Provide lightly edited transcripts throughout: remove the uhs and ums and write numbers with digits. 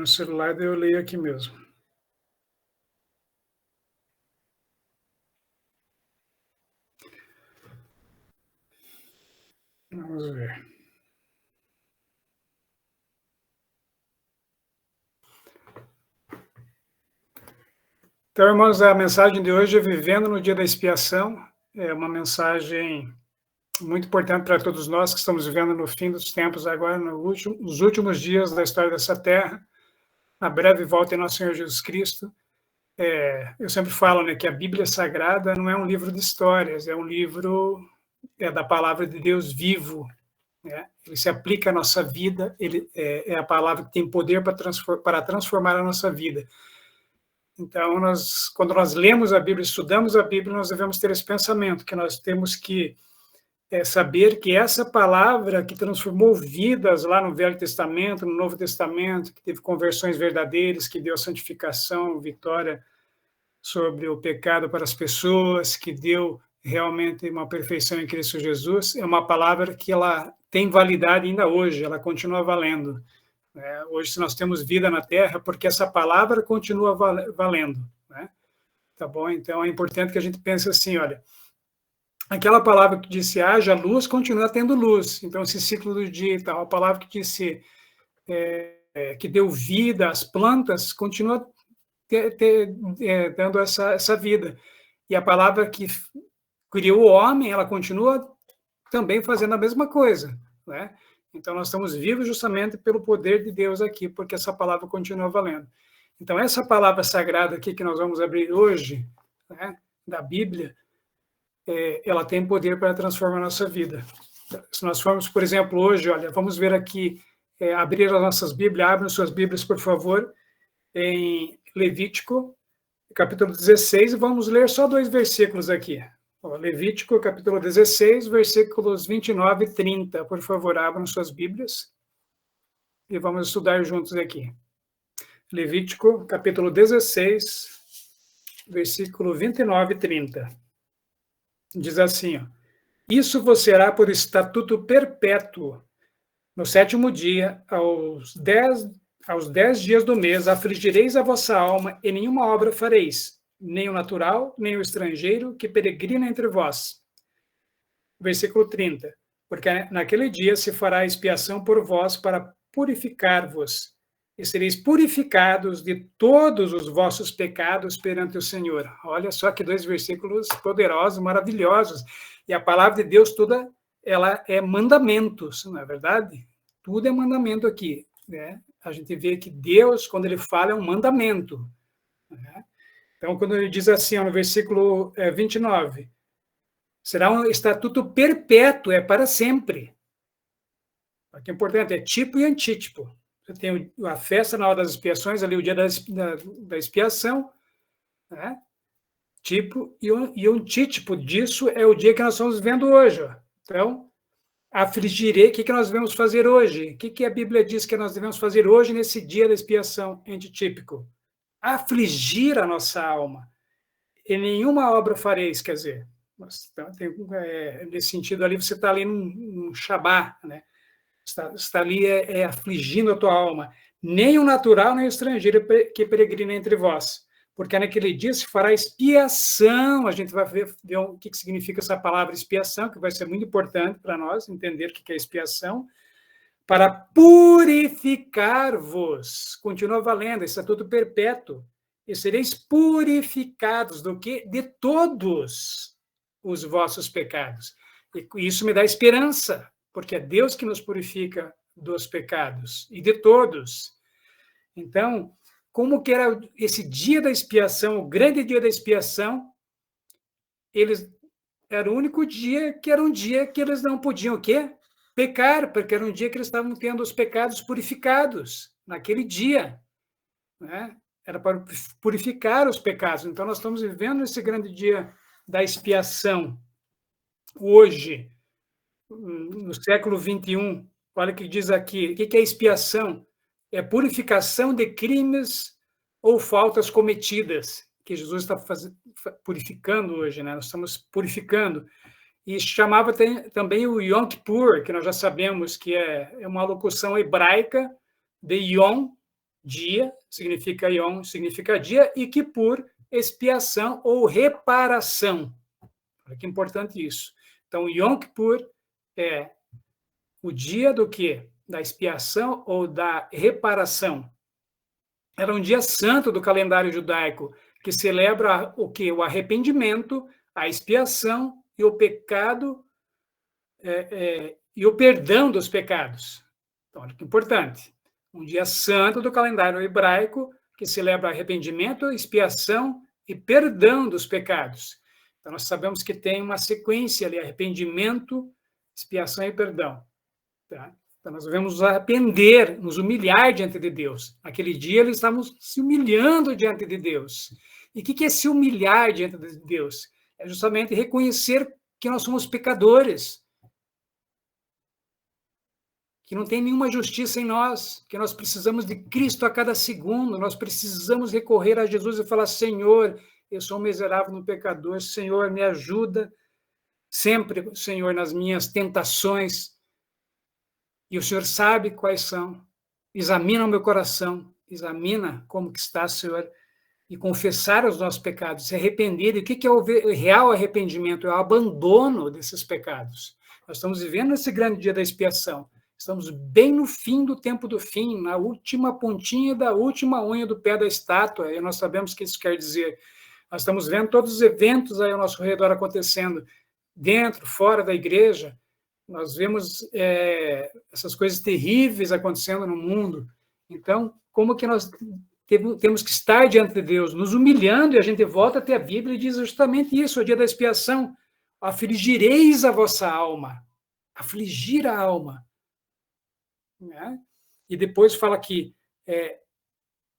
no celular, daí eu leio aqui mesmo. Vamos ver. Então, irmãos, a mensagem de hoje é Vivendo no Dia da Expiação. É uma mensagem muito importante para todos nós que estamos vivendo no fim dos tempos agora, nos últimos dias da história dessa terra, na breve volta em nosso Senhor Jesus Cristo. Eu sempre falo, né, que a Bíblia Sagrada não é um livro de histórias, é um livro da palavra de Deus vivo, né? Ele se aplica à nossa vida, ele é a palavra que tem poder para transformar a nossa vida. Então, quando nós lemos a Bíblia, estudamos a Bíblia, nós devemos ter esse pensamento, que nós temos que saber que essa palavra que transformou vidas lá no Velho Testamento, no Novo Testamento, que teve conversões verdadeiras, que deu santificação, vitória sobre o pecado para as pessoas, que deu realmente uma perfeição em Cristo Jesus, é uma palavra que ela tem validade ainda hoje, ela continua valendo. Hoje, se nós temos vida na Terra, porque essa palavra continua valendo, né? Tá bom? Então, é importante que a gente pense assim, olha, aquela palavra que disse haja luz, continua tendo luz. Então, esse ciclo do dia e tal, a palavra que disse que deu vida às plantas, continua dando essa vida. E a palavra que criou o homem, ela continua também fazendo a mesma coisa, né? Então, nós estamos vivos justamente pelo poder de Deus aqui, porque essa palavra continua valendo. Então, essa palavra sagrada aqui que nós vamos abrir hoje, né, da Bíblia, ela tem poder para transformar a nossa vida. Se nós formos, por exemplo, hoje, olha, vamos ver aqui, abrir as nossas Bíblias, abram suas Bíblias, por favor, em Levítico, capítulo 16, e vamos ler só 2 versículos aqui. Levítico, capítulo 16, versículos 29 e 30. Por favor, abram suas Bíblias e vamos estudar juntos aqui. Levítico, capítulo 16, versículo 29 e 30. Diz assim, ó, isso vos será por estatuto perpétuo. No 7º dia, aos 10 dias do mês, afligireis a vossa alma e nenhuma obra fareis, nem o natural, nem o estrangeiro que peregrina entre vós. Versículo 30. Porque naquele dia se fará expiação por vós para purificar-vos, e sereis purificados de todos os vossos pecados perante o Senhor. Olha só que 2 versículos poderosos, maravilhosos. E a palavra de Deus toda, ela é mandamentos, não é verdade? Tudo é mandamento aqui, né? A gente vê que Deus, quando ele fala, é um mandamento, né? Então, quando ele diz assim, no versículo 29, será um estatuto perpétuo, é para sempre. O que é importante, é tipo e antítipo. Você tem a festa na hora das expiações, ali o dia da expiação, né? Tipo, e o antítipo disso é o dia que nós estamos vivendo hoje. Ó. Então, afligirei, o que nós devemos fazer hoje? O que a Bíblia diz que nós devemos fazer hoje nesse dia da expiação antitípico? Afligir a nossa alma. E nenhuma obra fareis, quer dizer, nesse sentido ali, você está ali num Shabá, né? Está ali afligindo a tua alma. Nem o natural, nem o estrangeiro que peregrina entre vós. Porque naquele dia se fará expiação. A gente vai ver o que significa essa palavra expiação, que vai ser muito importante para nós entender o que é expiação. Para purificar-vos. Continua valendo, estatuto perpétuo. E sereis purificados do quê? De todos os vossos pecados. E isso me dá esperança, porque é Deus que nos purifica dos pecados e de todos. Então, como que era esse dia da expiação, o grande dia da expiação, era o único dia que era um dia que eles não podiam o quê? Pecar, porque era um dia que eles estavam tendo os pecados purificados, naquele dia, né? Era para purificar os pecados. Então, nós estamos vivendo esse grande dia da expiação. Hoje, no século XXI, olha o que diz aqui. O que é expiação? É purificação de crimes ou faltas cometidas, que Jesus está purificando hoje, né? Nós estamos purificando. E chamava também o Yom Kippur, que nós já sabemos que é uma locução hebraica de Yom, Dia significa Yom, significa dia, e Kippur, expiação ou reparação. Olha que importante isso. Então, Yom Kippur é o dia do quê? Da expiação ou da reparação. Era um dia santo do calendário judaico, que celebra o quê? O arrependimento, a expiação e o pecado, e o perdão dos pecados. Então, olha que importante. Um dia santo do calendário hebraico, que celebra arrependimento, expiação e perdão dos pecados. Então, nós sabemos que tem uma sequência ali, arrependimento, expiação e perdão. Tá? Então, nós devemos nos arrepender, nos humilhar diante de Deus. Naquele dia, eles estavam se humilhando diante de Deus. E o que é se humilhar diante de Deus? É justamente reconhecer que nós somos pecadores, que não tem nenhuma justiça em nós, que nós precisamos de Cristo a cada segundo, nós precisamos recorrer a Jesus e falar: Senhor, eu sou um miserável no pecador, Senhor, me ajuda sempre, Senhor, nas minhas tentações, e o Senhor sabe quais são. Examina o meu coração, examina como que está, Senhor, e confessar os nossos pecados, se arrepender. E o que é o real arrependimento? É o abandono desses pecados. Nós estamos vivendo esse grande dia da expiação. Estamos bem no fim do tempo do fim, na última pontinha da última unha do pé da estátua, e nós sabemos o que isso quer dizer. Nós estamos vendo todos os eventos aí ao nosso redor acontecendo, dentro, fora da igreja. Nós vemos essas coisas terríveis acontecendo no mundo. Então, como que nós temos que estar diante de Deus, nos humilhando, e a gente volta até a Bíblia e diz justamente isso, o dia da expiação: afligireis a vossa alma, afligir a alma. Né? E depois fala que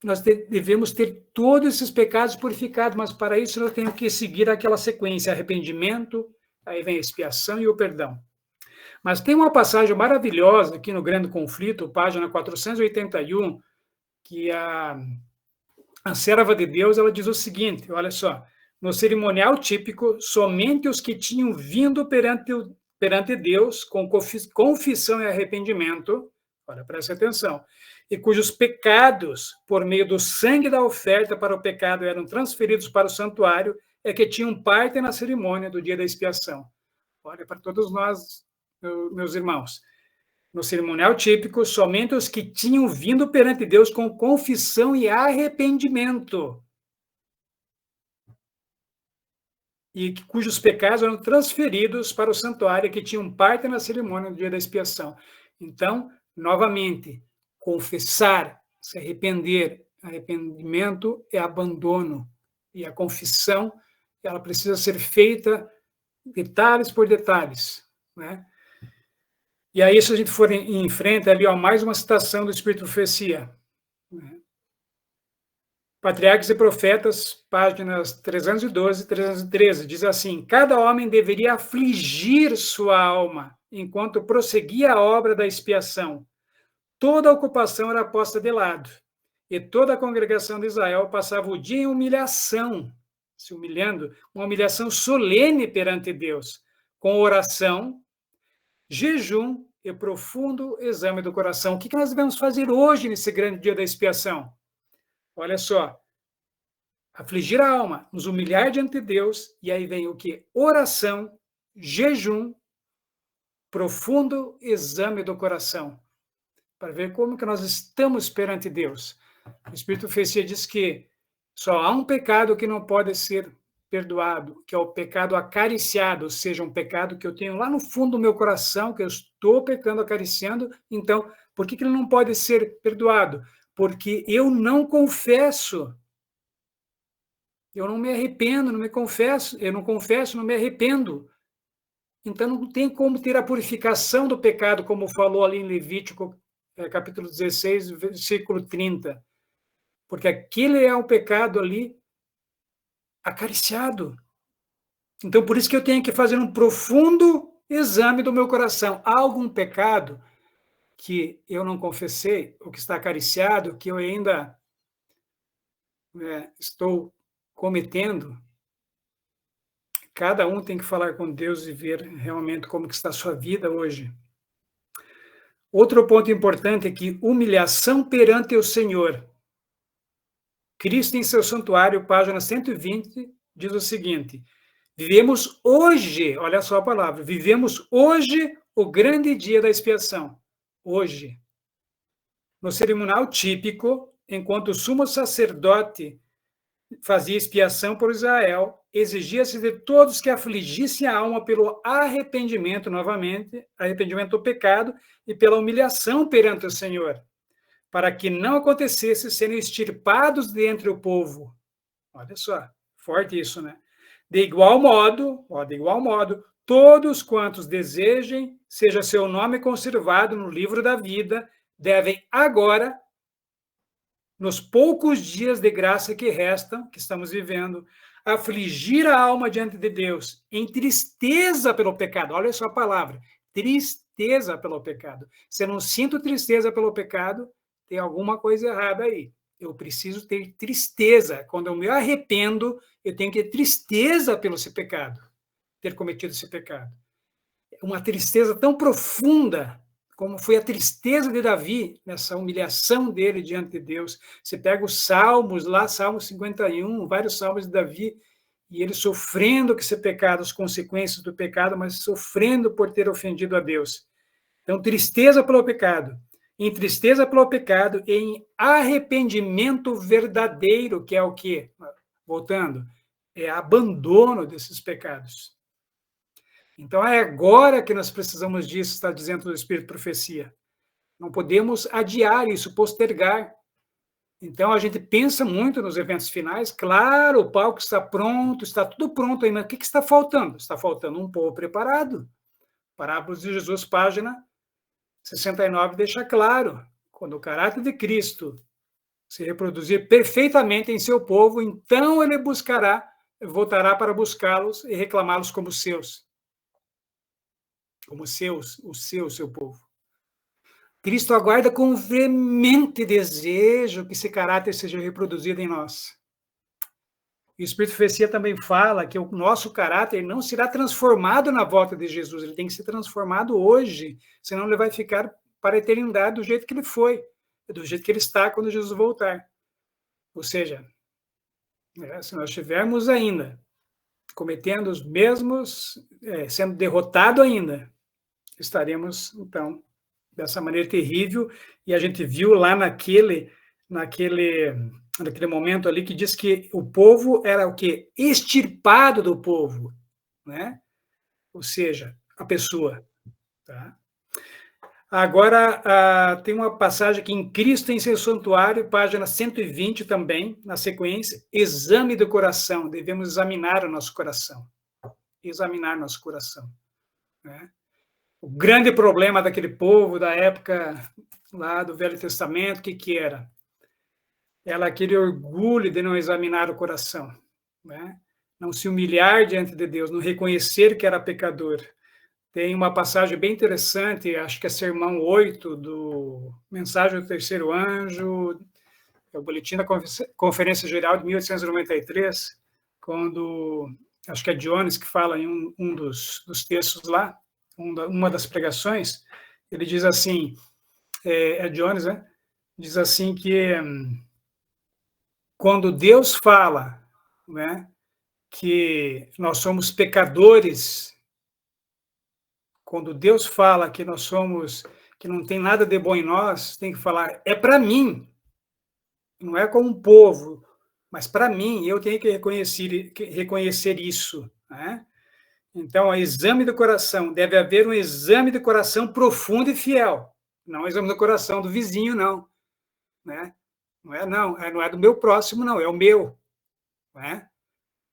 nós devemos ter todos esses pecados purificados, mas para isso nós temos que seguir aquela sequência: arrependimento, aí vem a expiação e o perdão. Mas tem uma passagem maravilhosa aqui no Grande Conflito, página 481, que a serva de Deus, ela diz o seguinte, olha só: no cerimonial típico, somente os que tinham vindo perante Deus com confissão e arrependimento, olha, preste atenção, e cujos pecados, por meio do sangue da oferta para o pecado, eram transferidos para o santuário, é que tinham parte na cerimônia do dia da expiação. Olha, para todos nós, meus irmãos, no cerimonial típico, somente os que tinham vindo perante Deus com confissão e arrependimento, e cujos pecados eram transferidos para o santuário, que tinham parte na cerimônia do dia da expiação. Então, novamente, confessar, se arrepender, arrependimento é abandono, e a confissão, ela precisa ser feita detalhes por detalhes, né? E aí, se a gente for em frente, ali, ó, mais uma citação do Espírito Profecia. Patriarcas e Profetas, páginas 312 e 313, diz assim: cada homem deveria afligir sua alma enquanto prosseguia a obra da expiação. Toda a ocupação era posta de lado, e toda a congregação de Israel passava o dia em humilhação, se humilhando, uma humilhação solene perante Deus, com oração, jejum e profundo exame do coração. O que nós devemos fazer hoje, nesse grande dia da expiação? Olha só, afligir a alma, nos humilhar diante de Deus, e aí vem o quê? Oração, jejum, profundo exame do coração, para ver como que nós estamos perante Deus. O Espírito Profecia diz que só há um pecado que não pode ser perdoado, que é o pecado acariciado, ou seja, um pecado que eu tenho lá no fundo do meu coração, que eu estou pecando, acariciando. Então, por que ele não pode ser perdoado? Porque eu não confesso. Eu não me arrependo, não me confesso, eu não confesso, não me arrependo. Então, não tem como ter a purificação do pecado, como falou ali em Levítico, capítulo 16, versículo 30. Porque aquele é um pecado ali acariciado. Então, por isso que eu tenho que fazer um profundo exame do meu coração. Há algum pecado que eu não confessei, ou que está acariciado, que eu ainda estou cometendo? Cada um tem que falar com Deus e ver realmente como que está a sua vida hoje. Outro ponto importante é que humilhação perante o Senhor. Cristo em seu santuário, página 120, diz o seguinte: vivemos hoje, olha só a palavra, vivemos hoje o grande dia da expiação. Hoje. No cerimonial típico, enquanto o sumo sacerdote fazia expiação por Israel, exigia-se de todos que afligissem a alma pelo arrependimento, novamente, arrependimento do pecado, e pela humilhação perante o Senhor, para que não acontecesse serem extirpados de entre o povo. Olha só, forte isso, né? De igual modo, todos quantos desejem, seja seu nome conservado no livro da vida, devem agora, nos poucos dias de graça que restam, que estamos vivendo, afligir a alma diante de Deus, em tristeza pelo pecado. Olha só a palavra, tristeza pelo pecado. Se eu não sinto tristeza pelo pecado, tem alguma coisa errada aí. Eu preciso ter tristeza. Quando eu me arrependo, eu tenho que ter tristeza pelo esse pecado, ter cometido esse pecado. Uma tristeza tão profunda como foi a tristeza de Davi, nessa humilhação dele diante de Deus. Você pega os salmos, lá, Salmo 51, vários salmos de Davi, e ele sofrendo com esse pecado, as consequências do pecado, mas sofrendo por ter ofendido a Deus. Então, tristeza pelo pecado. Em tristeza pelo pecado e em arrependimento verdadeiro, que é o quê? Voltando, é abandono desses pecados. Então, é agora que nós precisamos disso, está dizendo o Espírito de Profecia. Não podemos adiar isso, postergar. Então, a gente pensa muito nos eventos finais. Claro, o palco está pronto, está tudo pronto ainda. O que está faltando? Está faltando um povo preparado. Parábolas de Jesus, página 69, deixa claro. Quando o caráter de Cristo se reproduzir perfeitamente em seu povo, então ele voltará para buscá-los e reclamá-los como seus. Como seu povo. Cristo aguarda com veemente desejo que esse caráter seja reproduzido em nós. E o Espírito de Profecia também fala que o nosso caráter não será transformado na volta de Jesus, ele tem que ser transformado hoje, senão ele vai ficar para a eternidade do jeito que ele foi, do jeito que ele está quando Jesus voltar. Ou seja, se nós estivermos ainda cometendo os mesmos, sendo derrotado ainda, estaremos, então, dessa maneira terrível, e a gente viu lá naquele momento ali que diz que o povo era o quê? Extirpado do povo, né? Ou seja, a pessoa. Tá? Agora, tem uma passagem aqui em Cristo em seu santuário, página 120 também, na sequência, exame do coração, devemos examinar o nosso coração. Examinar nosso coração. Né? O grande problema daquele povo da época lá do Velho Testamento, o que era? Era aquele orgulho de não examinar o coração, né? Não se humilhar diante de Deus, não reconhecer que era pecador. Tem uma passagem bem interessante, acho que é Sermão 8, do Mensagem do Terceiro Anjo, é o Boletim da Conferência Geral de 1893, quando, acho que é Jones que fala em um dos textos lá, uma das pregações, ele diz assim, Jones, né? Diz assim que quando Deus fala, né, que nós somos pecadores, quando Deus fala que nós somos, que não tem nada de bom em nós, tem que falar, é para mim, não é como um povo, mas para mim, eu tenho que reconhecer isso, né? Então, o exame do coração, deve haver um exame do coração profundo e fiel, não o exame do coração do vizinho, não, né? Não é do meu próximo, não, é o meu, né?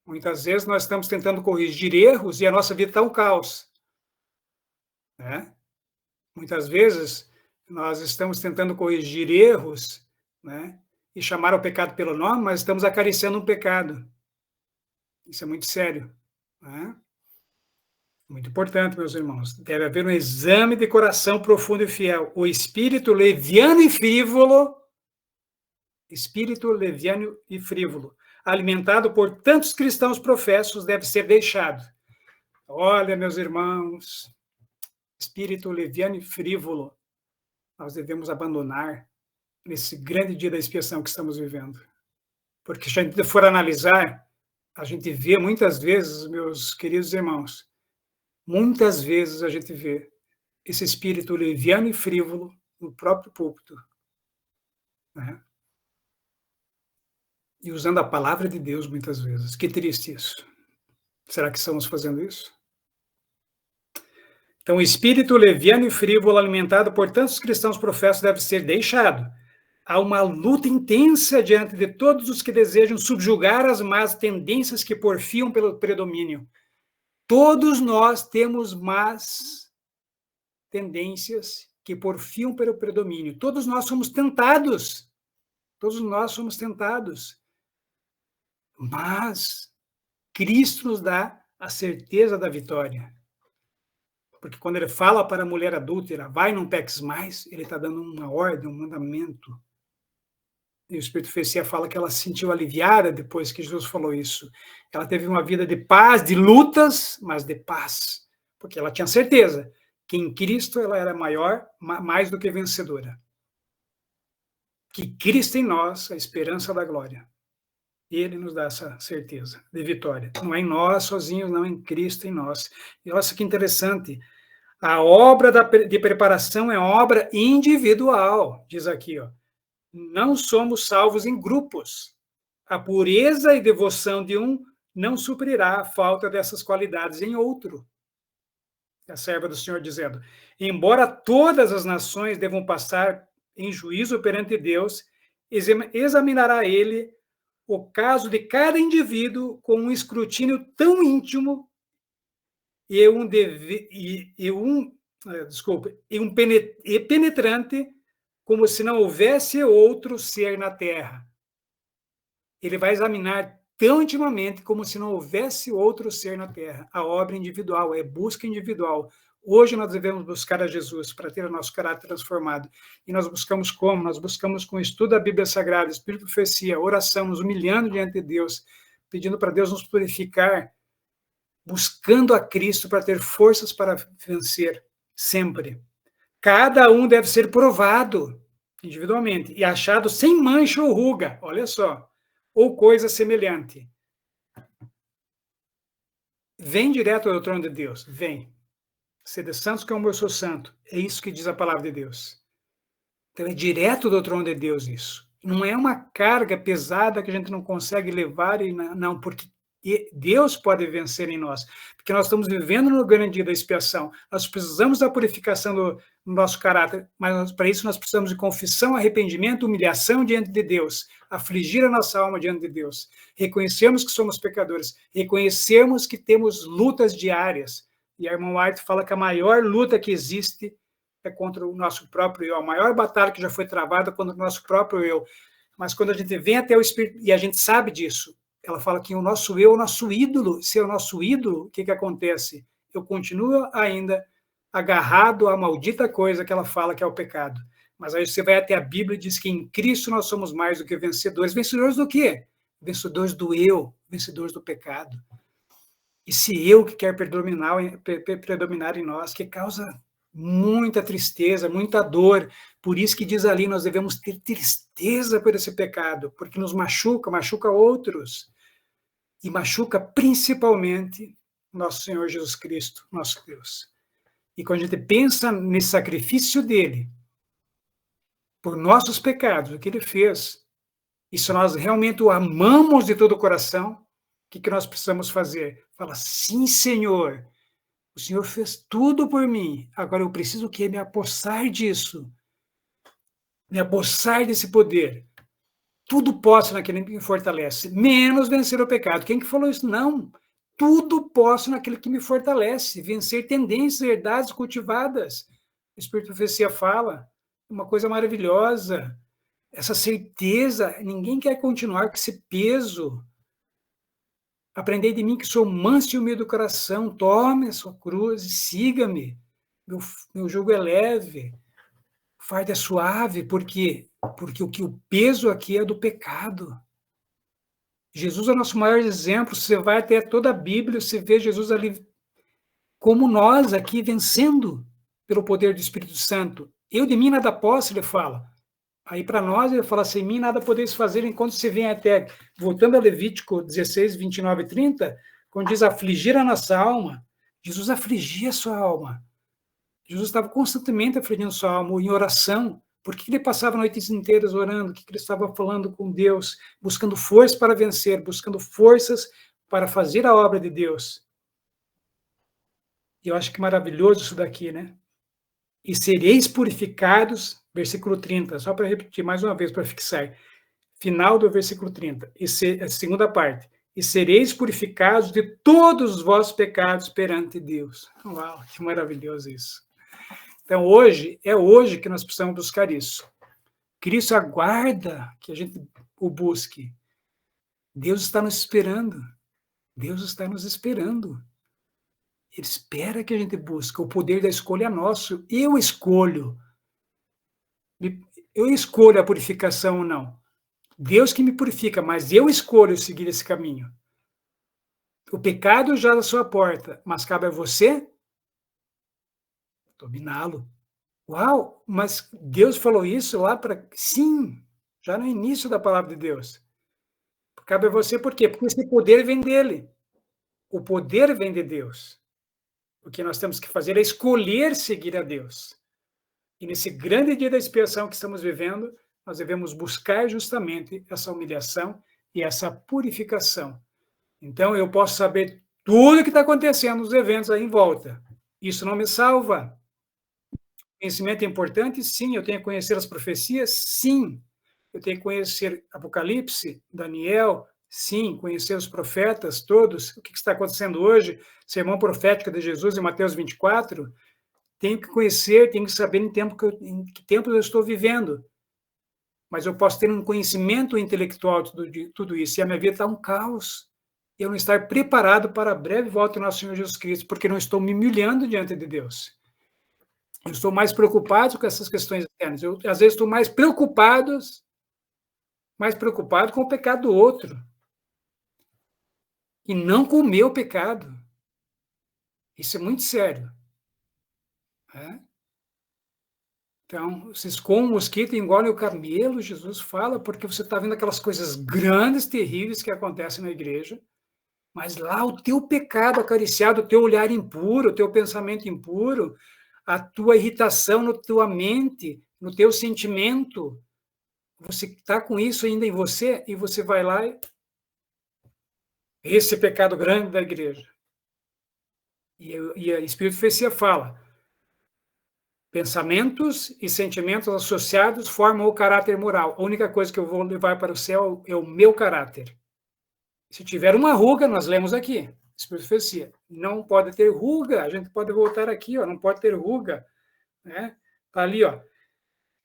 Muitas vezes nós estamos tentando corrigir erros e a nossa vida está um caos, né? Muitas vezes nós estamos tentando corrigir erros, né? E chamar o pecado pelo nome, mas estamos acariciando um pecado. Isso é muito sério, né? Muito importante, meus irmãos. Deve haver um exame de coração profundo e fiel. O espírito leviano e frívolo, alimentado por tantos cristãos professos, deve ser deixado. Olha, meus irmãos, espírito leviano e frívolo, nós devemos abandonar nesse grande dia da expiação que estamos vivendo. Porque se a gente for analisar, a gente vê muitas vezes, meus queridos irmãos, muitas vezes a gente vê esse espírito leviano e frívolo no próprio púlpito, né? E usando a palavra de Deus muitas vezes. Que triste isso. Será que estamos fazendo isso? Então, o espírito leviano e frívolo alimentado por tantos cristãos professos deve ser deixado. Há uma luta intensa diante de todos os que desejam subjugar as más tendências que porfiam pelo predomínio. Todos nós temos más tendências que porfiam pelo predomínio. Todos nós somos tentados. Todos nós somos tentados. Mas Cristo nos dá a certeza da vitória. Porque quando ele fala para a mulher adúltera, vai, não peques mais, ele está dando uma ordem, um mandamento. E o Espírito Profecia fala que ela se sentiu aliviada depois que Jesus falou isso. Ela teve uma vida de paz, de lutas, mas de paz. Porque ela tinha certeza que em Cristo ela era maior, mais do que vencedora. Que Cristo em nós, a esperança da glória. Ele nos dá essa certeza de vitória. Não é em nós sozinhos, não, é em Cristo em nós. E olha que interessante. A obra de preparação é obra individual, diz aqui, ó. Não somos salvos em grupos. A pureza e devoção de um não suprirá a falta dessas qualidades em outro. A serva do Senhor dizendo, embora todas as nações devam passar em juízo perante Deus, examinará ele o caso de cada indivíduo com um escrutínio tão íntimo e penetrante como se não houvesse outro ser na terra. Ele vai examinar tão intimamente como se não houvesse outro ser na terra. A obra individual, é busca individual. Hoje nós devemos buscar a Jesus para ter o nosso caráter transformado. E nós buscamos como? Nós buscamos com o estudo da Bíblia Sagrada, Espírito de Profecia, oração, nos humilhando diante de Deus, pedindo para Deus nos purificar, buscando a Cristo para ter forças para vencer, sempre. Cada um deve ser provado individualmente e achado sem mancha ou ruga, olha só, ou coisa semelhante. Vem direto ao trono de Deus, vem. Sede santos como eu sou santo. É isso que diz a palavra de Deus. Então é direto do trono de Deus isso. Não é uma carga pesada que a gente não consegue levar, não, porque Deus pode vencer em nós, porque nós estamos vivendo no grande dia da expiação. Nós precisamos da purificação do nosso caráter, mas para isso nós precisamos de confissão, arrependimento, humilhação diante de Deus, afligir a nossa alma diante de Deus, reconhecermos que somos pecadores, reconhecermos que temos lutas diárias. E a irmã White fala que a maior luta que existe é contra o nosso próprio eu, a maior batalha que já foi travada contra o nosso próprio eu. Mas quando a gente vem até o Espírito, e a gente sabe disso, ela fala que o nosso eu é o nosso ídolo. Se é o nosso ídolo, o que acontece? Eu continuo ainda agarrado à maldita coisa que ela fala que é o pecado. Mas aí você vai até a Bíblia e diz que em Cristo nós somos mais do que vencedores. Vencedores do quê? Vencedores do eu, vencedores do pecado. Esse eu que quer predominar em nós, que causa muita tristeza, muita dor. Por isso que diz ali, nós devemos ter tristeza por esse pecado, porque nos machuca outros, e machuca principalmente nosso Senhor Jesus Cristo, nosso Deus. E quando a gente pensa nesse sacrifício dele, por nossos pecados, o que ele fez, e se nós realmente o amamos de todo o coração, o que nós precisamos fazer? Fala, sim, Senhor, o Senhor fez tudo por mim, agora eu preciso que me apossar disso, me apossar desse poder. Tudo posso naquele que me fortalece, menos vencer o pecado. Quem que falou isso? Não. Tudo posso naquele que me fortalece, vencer tendências, herdades cultivadas. O Espírito de Profecia fala, uma coisa maravilhosa, essa certeza, ninguém quer continuar com esse peso. Aprendei de mim que sou manso e humilde do coração, tome a sua cruz e siga-me. Meu jugo é leve, o fardo é suave, porque o peso aqui é do pecado. Jesus é o nosso maior exemplo. Você vai até toda a Bíblia, você vê Jesus ali, como nós aqui, vencendo pelo poder do Espírito Santo. Eu de mim nada posso, ele fala. Aí para nós, ele fala assim, em mim nada podeis fazer enquanto se vem até, voltando a Levítico 16, 29 e 30, quando diz afligir a nossa alma, Jesus afligia a sua alma. Jesus estava constantemente afligindo sua alma em oração. Por que ele passava noites inteiras orando? O que ele estava falando com Deus? Buscando forças para vencer, buscando forças para fazer a obra de Deus. E eu acho que maravilhoso isso daqui, né? E sereis purificados, versículo 30, só para repetir mais uma vez, para fixar. Final do versículo 30, a segunda parte. E sereis purificados de todos os vossos pecados perante Deus. Uau, que maravilhoso isso. Então, hoje que nós precisamos buscar isso. Cristo aguarda que a gente o busque. Deus está nos esperando. Deus está nos esperando. Ele espera que a gente busque. O poder da escolha é nosso. Eu escolho a purificação ou não. Deus que me purifica, mas eu escolho seguir esse caminho. O pecado já à sua porta, mas cabe a você dominá-lo. Uau, mas Deus falou isso lá para... Sim, já no início da palavra de Deus. Cabe a você por quê? Porque esse poder vem dele. O poder vem de Deus. O que nós temos que fazer é escolher seguir a Deus. E nesse grande dia da expiação que estamos vivendo, nós devemos buscar justamente essa humilhação e essa purificação. Então, eu posso saber tudo o que está acontecendo nos eventos aí em volta. Isso não me salva. Conhecimento é importante? Sim. Eu tenho que conhecer as profecias? Sim. Eu tenho que conhecer Apocalipse, Daniel? Sim. Conhecer os profetas todos? O que está acontecendo hoje? Sermão profético de Jesus em Mateus 24? Tenho que conhecer, tenho que saber em que tempo eu estou vivendo. Mas eu posso ter um conhecimento intelectual de tudo isso, e a minha vida está um caos. Eu não estar preparado para a breve volta do nosso Senhor Jesus Cristo, porque não estou me humilhando diante de Deus. Eu estou mais preocupado com essas questões externas. Eu, às vezes, estou mais preocupado com o pecado do outro, e não com o meu pecado. Isso é muito sério. Então, vocês comem o mosquito e engolem o camelo, Jesus fala, porque você está vendo aquelas coisas grandes, terríveis que acontecem na igreja, mas lá o teu pecado acariciado, o teu olhar impuro, o teu pensamento impuro, a tua irritação na tua mente, no teu sentimento, você está com isso ainda em você e você vai lá e... Esse pecado grande da igreja. E a Espírito de Profecia fala, pensamentos e sentimentos associados formam o caráter moral. A única coisa que eu vou levar para o céu é o meu caráter. Se tiver uma ruga, nós lemos aqui, Espírito de Profecia. Não pode ter ruga, a gente pode voltar aqui, ó, não pode ter ruga. Né? Tá ali, ó.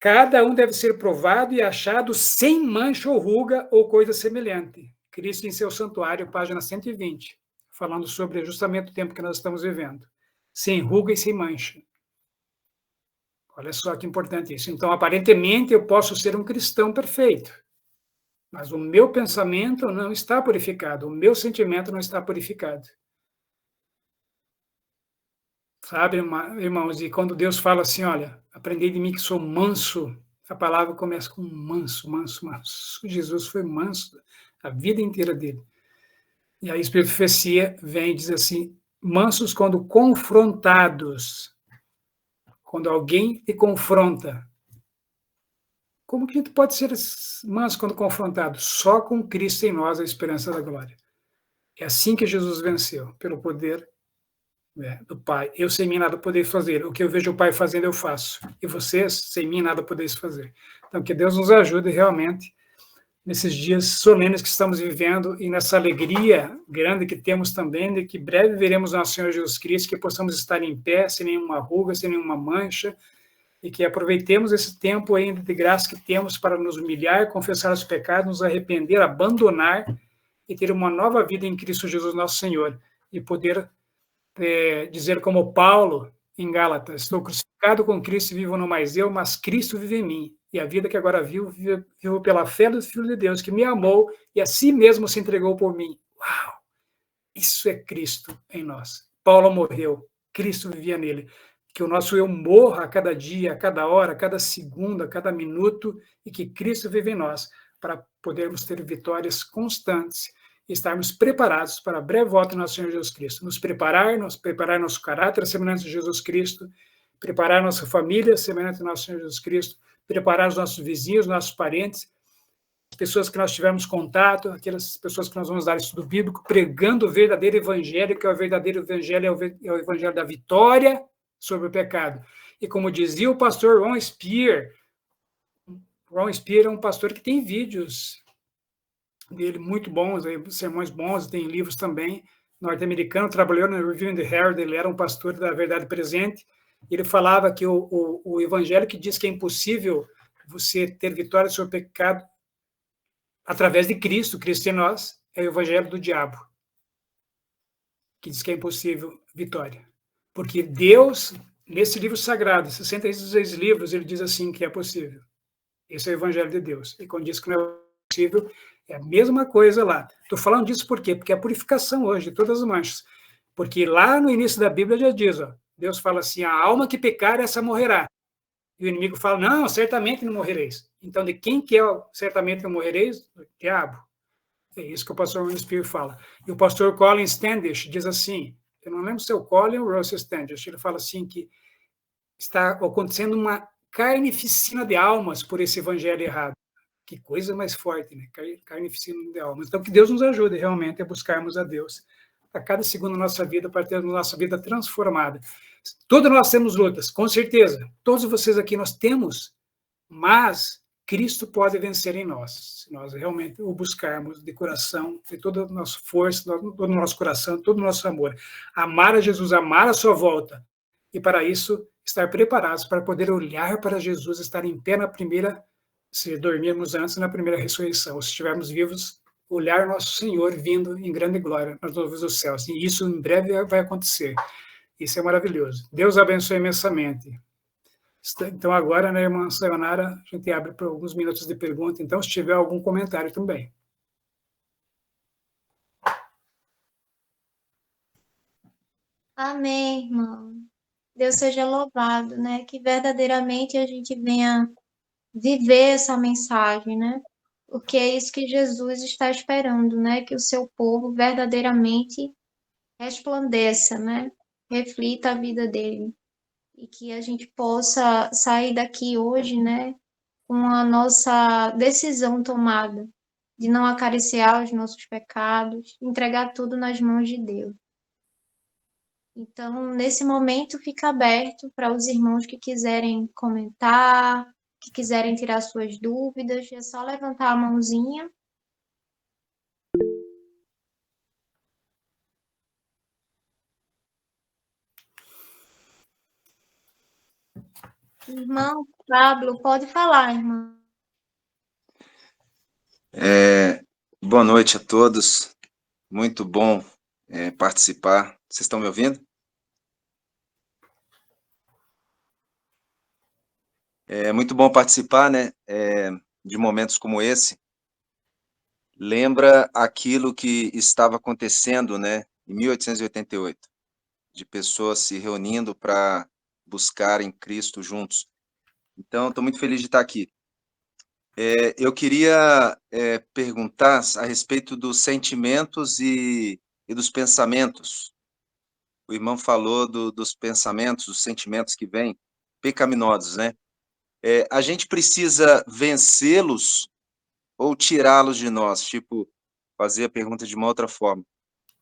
Cada um deve ser provado e achado sem mancha ou ruga ou coisa semelhante. Cristo em seu santuário, página 120, falando sobre justamente o tempo que nós estamos vivendo. Sem ruga e sem mancha. Olha só que importante isso. Então, aparentemente, eu posso ser um cristão perfeito, mas o meu pensamento não está purificado, o meu sentimento não está purificado. Sabe, irmãos, e quando Deus fala assim, olha, aprendei de mim que sou manso, a palavra começa com manso, manso, manso. Jesus foi manso a vida inteira dele. E aí a Espírito de Profecia vem e diz assim, mansos quando confrontados. Quando alguém te confronta, como que a gente pode ser manso quando confrontado? Só com Cristo em nós, a esperança da glória. É assim que Jesus venceu, pelo poder do Pai. Eu sem mim nada podeis fazer. O que eu vejo o Pai fazendo, eu faço. E vocês, sem mim nada podeis fazer. Então, que Deus nos ajude realmente nesses dias solenes que estamos vivendo e nessa alegria grande que temos também de que breve veremos nosso Senhor Jesus Cristo, que possamos estar em pé, sem nenhuma ruga, sem nenhuma mancha, e que aproveitemos esse tempo ainda de graça que temos para nos humilhar, confessar os pecados, nos arrepender, abandonar e ter uma nova vida em Cristo Jesus nosso Senhor, e poder dizer como Paulo em Gálatas, estou crucificado com Cristo e vivo não mais eu, mas Cristo vive em mim. E a vida que agora vivo pela fé do Filho de Deus, que me amou e a si mesmo se entregou por mim. Uau! Isso é Cristo em nós. Paulo morreu, Cristo vivia nele. que o nosso eu morra a cada dia, a cada hora, a cada segundo, a cada minuto, e que Cristo vive em nós, para podermos ter vitórias constantes e estarmos preparados para a breve volta do nosso Senhor Jesus Cristo. Nos preparar nosso caráter semelhante a Jesus Cristo, preparar nossa família semelhante ao nosso Senhor Jesus Cristo, preparar os nossos vizinhos, nossos parentes, as pessoas que nós tivemos contato, aquelas pessoas que nós vamos dar estudo bíblico, pregando o verdadeiro evangelho, que é o verdadeiro evangelho, é o evangelho da vitória sobre o pecado. E como dizia o pastor Ron Spear é um pastor que tem vídeos dele muito bons, sermões bons, tem livros também, norte-americano, trabalhou no Review and the Herald, ele era um pastor da Verdade Presente, ele falava que o evangelho que diz que é impossível você ter vitória sobre o pecado através de Cristo em nós, é o evangelho do diabo, que diz que é impossível vitória. Porque Deus, nesse livro sagrado, 66 livros, ele diz assim que é possível. Esse é o evangelho de Deus. E quando diz que não é possível, é a mesma coisa lá. Estou falando disso por quê? Porque é a purificação hoje de todas as manchas. Porque lá no início da Bíblia já diz, ó, Deus fala assim, a alma que pecar, essa morrerá. E o inimigo fala, não, certamente não morrereis. Então, de quem que é certamente não morrereis? Do diabo. É isso que o pastor Ron Spear fala. E o pastor Colin Standish diz assim, eu não lembro se é o Colin ou o Russell Standish, ele fala assim que está acontecendo uma carnificina de almas por esse evangelho errado. Que coisa mais forte, né? Carnificina de almas. Então, que Deus nos ajude realmente a buscarmos a Deus a cada segundo da nossa vida, para termos nossa vida transformada. Todos nós temos lutas, com certeza. Todos vocês aqui nós temos, mas Cristo pode vencer em nós, se nós realmente o buscarmos de coração, de toda a nossa força, todo o nosso coração, todo o nosso amor. Amar a Jesus, amar a sua volta. E para isso, estar preparados para poder olhar para Jesus, estar em pé na primeira, se dormirmos antes, na primeira ressurreição. Se estivermos vivos, olhar nosso Senhor vindo em grande glória nas nuvens dos céus. E isso em breve vai acontecer. Isso é maravilhoso. Deus abençoe imensamente. Então, agora, né, irmã Sayonara, a gente abre para alguns minutos de pergunta. Então, se tiver algum comentário também. Amém, irmão. Deus seja louvado, né? Que verdadeiramente a gente venha viver essa mensagem, né? Porque é isso que Jesus está esperando, né? Que o seu povo verdadeiramente resplandeça, né? Reflita a vida dele. E que a gente possa sair daqui hoje, né? Com a nossa decisão tomada de não acariciar os nossos pecados, entregar tudo nas mãos de Deus. Então, nesse momento, fica aberto para os irmãos que quiserem comentar, que quiserem tirar suas dúvidas, é só levantar a mãozinha. Irmão Pablo, pode falar, irmão. Boa noite a todos. Muito bom participar. Vocês estão me ouvindo? É muito bom participar, né, de momentos como esse. Lembra aquilo que estava acontecendo, né, em 1888, de pessoas se reunindo para buscarem Cristo juntos. Então, estou muito feliz de estar aqui. Eu queria perguntar a respeito dos sentimentos e dos pensamentos. O irmão falou dos pensamentos, dos sentimentos que vêm, pecaminosos, né? A gente precisa vencê-los ou tirá-los de nós? Tipo, fazer a pergunta de uma outra forma.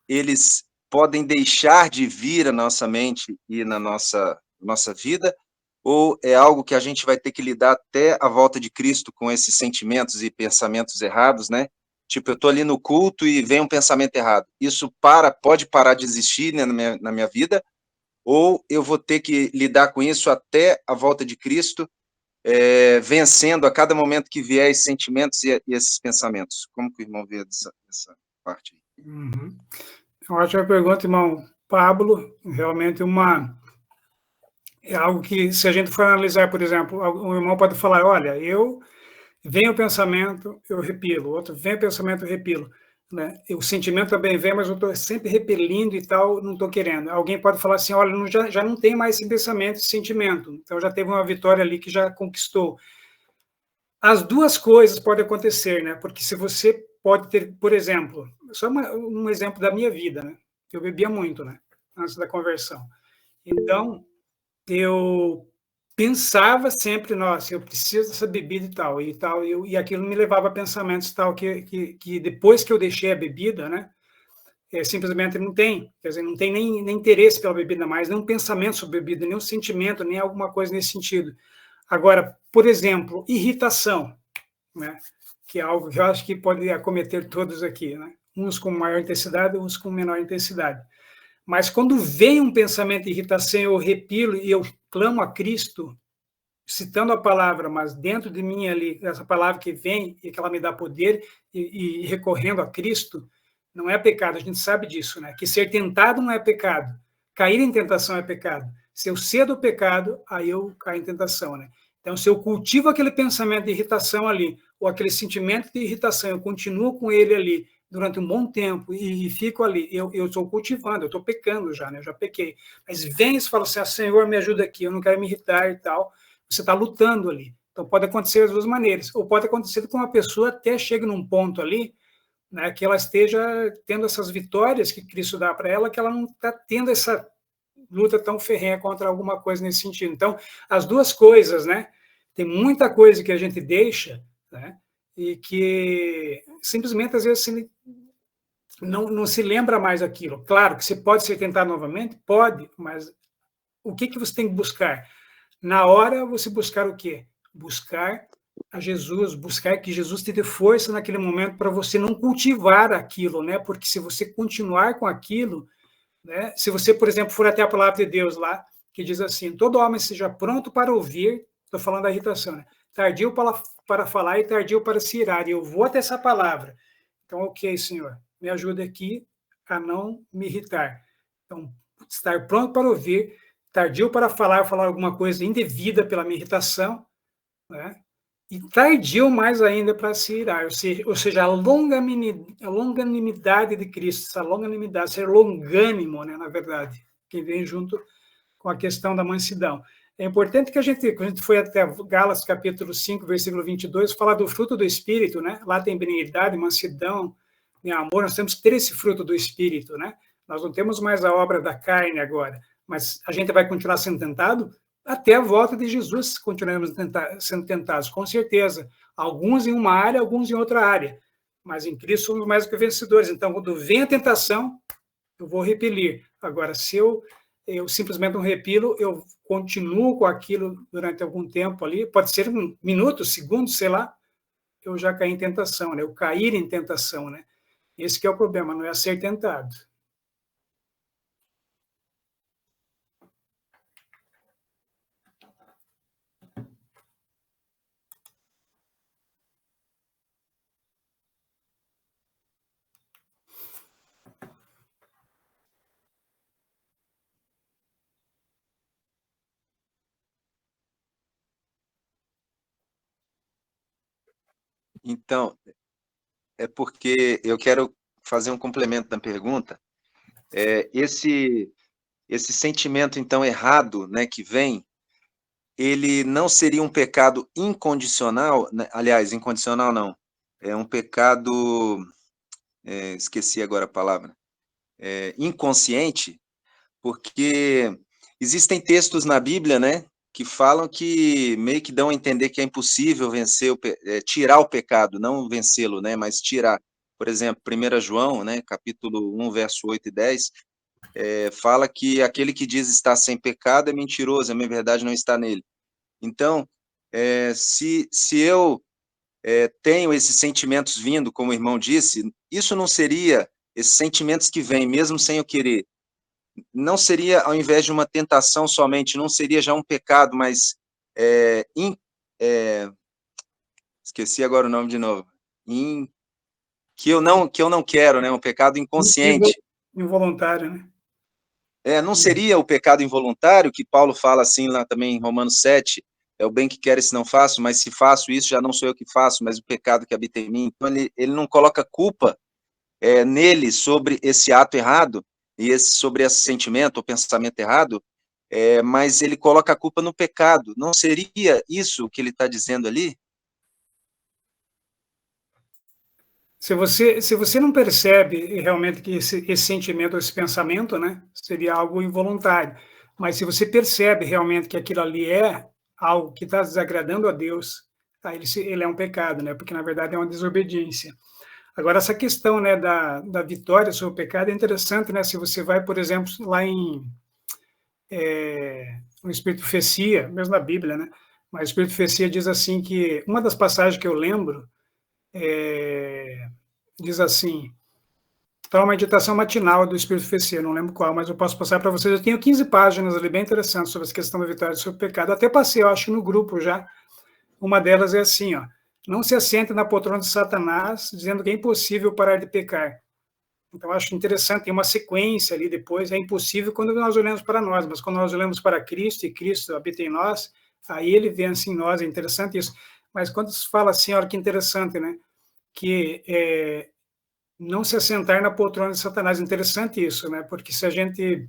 Eles podem deixar de vir à nossa mente e na nossa vida, ou é algo que a gente vai ter que lidar até a volta de Cristo com esses sentimentos e pensamentos errados, né? Tipo, eu estou ali no culto e vem um pensamento errado. Isso pode parar de existir, né, na minha vida, ou eu vou ter que lidar com isso até a volta de Cristo, vencendo a cada momento que vier esses sentimentos e esses pensamentos. Como que o irmão vê essa parte aí? Uhum. Ótima pergunta, irmão Pablo. Realmente é algo que, se a gente for analisar, por exemplo, um irmão pode falar, olha, vem o pensamento, eu repilo, outro vem o pensamento, eu repilo. né? O sentimento também vem, mas eu estou sempre repelindo e tal, não estou querendo. Alguém pode falar assim, olha, já não tem mais esse pensamento, esse sentimento, então já teve uma vitória ali que já conquistou. As duas coisas podem acontecer, né? Porque se você pode ter, por exemplo, só um exemplo da minha vida, né? Eu bebia muito, né? Antes da conversão. Então, eu pensava sempre, nossa, eu preciso dessa bebida e tal, e aquilo me levava a pensamentos tal, que depois que eu deixei a bebida, né, simplesmente não tem, quer dizer, não tem nem interesse pela bebida mais, nem um pensamento sobre bebida, nem um sentimento, nem alguma coisa nesse sentido. Agora, por exemplo, irritação, né, que é algo que eu acho que pode acometer todos aqui, né, uns com maior intensidade, uns com menor intensidade. Mas quando vem um pensamento de irritação, eu repilo e eu clamo a Cristo, citando a palavra, mas dentro de mim ali, essa palavra que vem e que ela me dá poder, e recorrendo a Cristo, não é pecado, a gente sabe disso, né? Que ser tentado não é pecado, cair em tentação é pecado. Se eu cedo o pecado, aí eu caio em tentação, né? Então, se eu cultivo aquele pensamento de irritação ali, ou aquele sentimento de irritação, eu continuo com ele ali, durante um bom tempo e fico ali, eu estou cultivando, eu estou pecando já, né? Eu já pequei. Mas vem e fala assim, ah, Senhor, me ajuda aqui, eu não quero me irritar e tal. Você está lutando ali. Então pode acontecer das duas maneiras. Ou pode acontecer que uma pessoa até chegue num ponto ali, né, que ela esteja tendo essas vitórias que Cristo dá para ela, que ela não está tendo essa luta tão ferrenha contra alguma coisa nesse sentido. Então, as duas coisas, né? Tem muita coisa que a gente deixa, né? E que simplesmente, às vezes, não se lembra mais aquilo. Claro que você pode ser tentado novamente, pode, mas o que você tem que buscar? Na hora, você buscar o quê? Buscar a Jesus, buscar que Jesus te dê força naquele momento para você não cultivar aquilo, né? Porque se você continuar com aquilo, né? Se você, por exemplo, for até a palavra de Deus lá, que diz assim, todo homem seja pronto para ouvir, estou falando da irritação, né? Tardio para falar e tardio para se irar, e eu vou até essa palavra. Então, ok, Senhor, me ajude aqui a não me irritar. Então, estar pronto para ouvir, tardio para falar alguma coisa indevida pela minha irritação, né? E tardio mais ainda para se irar, ou seja, a longanimidade de Cristo, essa longanimidade, ser longânimo, né, na verdade, que vem junto com a questão da mansidão. É importante que quando a gente foi até Gálatas, capítulo 5, versículo 22, fala do fruto do Espírito, né? Lá tem benignidade, mansidão, amor, nós temos que ter esse fruto do Espírito, né? Nós não temos mais a obra da carne agora, mas a gente vai continuar sendo tentado até a volta de Jesus, continuaremos sendo tentados, com certeza. Alguns em uma área, alguns em outra área, mas em Cristo somos mais do que vencedores. Então, quando vem a tentação, eu vou repelir. Agora, se eu simplesmente não repilo, eu continuo com aquilo durante algum tempo ali, pode ser um minuto, segundos, sei lá, eu já caí em tentação, né? Eu cair em tentação, né? Esse que é o problema, não é ser tentado. Então, é porque eu quero fazer um complemento da pergunta. Esse sentimento, então, errado, né, que vem, ele não seria um pecado incondicional, né? Aliás, incondicional não, é um pecado, esqueci agora a palavra, inconsciente, porque existem textos na Bíblia, né, que falam que meio que dão a entender que é impossível vencer, tirar o pecado, não vencê-lo, né, mas tirar. Por exemplo, 1 João, né, capítulo 1, verso 8 e 10, fala que aquele que diz estar sem pecado é mentiroso, a minha verdade não está nele. Então, se eu tenho esses sentimentos vindo, como o irmão disse, isso não seria, esses sentimentos que vêm, mesmo sem eu querer, não seria, ao invés de uma tentação somente, não seria já um pecado, mas esqueci agora o nome de novo, que eu não quero, né? Um pecado inconsciente. Involuntário, né? Não seria o pecado involuntário, que Paulo fala assim lá também em Romanos 7, é o bem que quero, se não faço, mas se faço isso, já não sou eu que faço, mas o pecado que habita em mim. Então, ele não coloca culpa nele sobre esse ato errado, e sobre esse sentimento ou pensamento errado, mas ele coloca a culpa no pecado. Não seria isso que ele está dizendo ali? Se você não percebe realmente que esse sentimento, esse pensamento, né, seria algo involuntário. Mas se você percebe realmente que aquilo ali é algo que está desagradando a Deus, aí ele é um pecado, né? Porque na verdade é uma desobediência. Agora, essa questão, né, da vitória sobre o pecado é interessante, né? Se você vai, por exemplo, lá no Espírito de Profecia, mesmo na Bíblia, né? Mas o Espírito de Profecia diz assim que, uma das passagens que eu lembro, diz assim, está uma meditação matinal do Espírito de Profecia, não lembro qual, mas eu posso passar para vocês. Eu tenho 15 páginas ali bem interessantes sobre essa questão da vitória sobre o pecado. Até passei, eu acho, no grupo já. Uma delas é assim, ó: não se assente na poltrona de Satanás, dizendo que é impossível parar de pecar. Então, eu acho interessante, tem uma sequência ali depois. É impossível quando nós olhamos para nós, mas quando nós olhamos para Cristo e Cristo habita em nós, aí ele vence em nós. É interessante isso. Mas quando se fala assim, olha que interessante, né? Que não se assentar na poltrona de Satanás. Interessante isso, né? Porque se a gente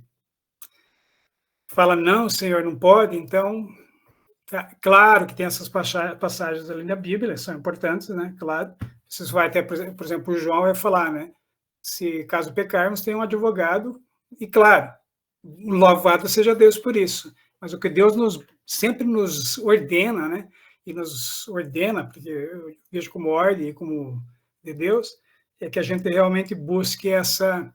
fala, não, Senhor, não pode, então, claro que tem essas passagens ali na Bíblia, são importantes, né? Claro. Você vai até, por exemplo, o João vai falar, né? Se caso pecarmos, tem um advogado, e claro, louvado seja Deus por isso. Mas o que Deus sempre nos ordena, né? E nos ordena, porque eu vejo como ordem e como de Deus, é que a gente realmente busque essa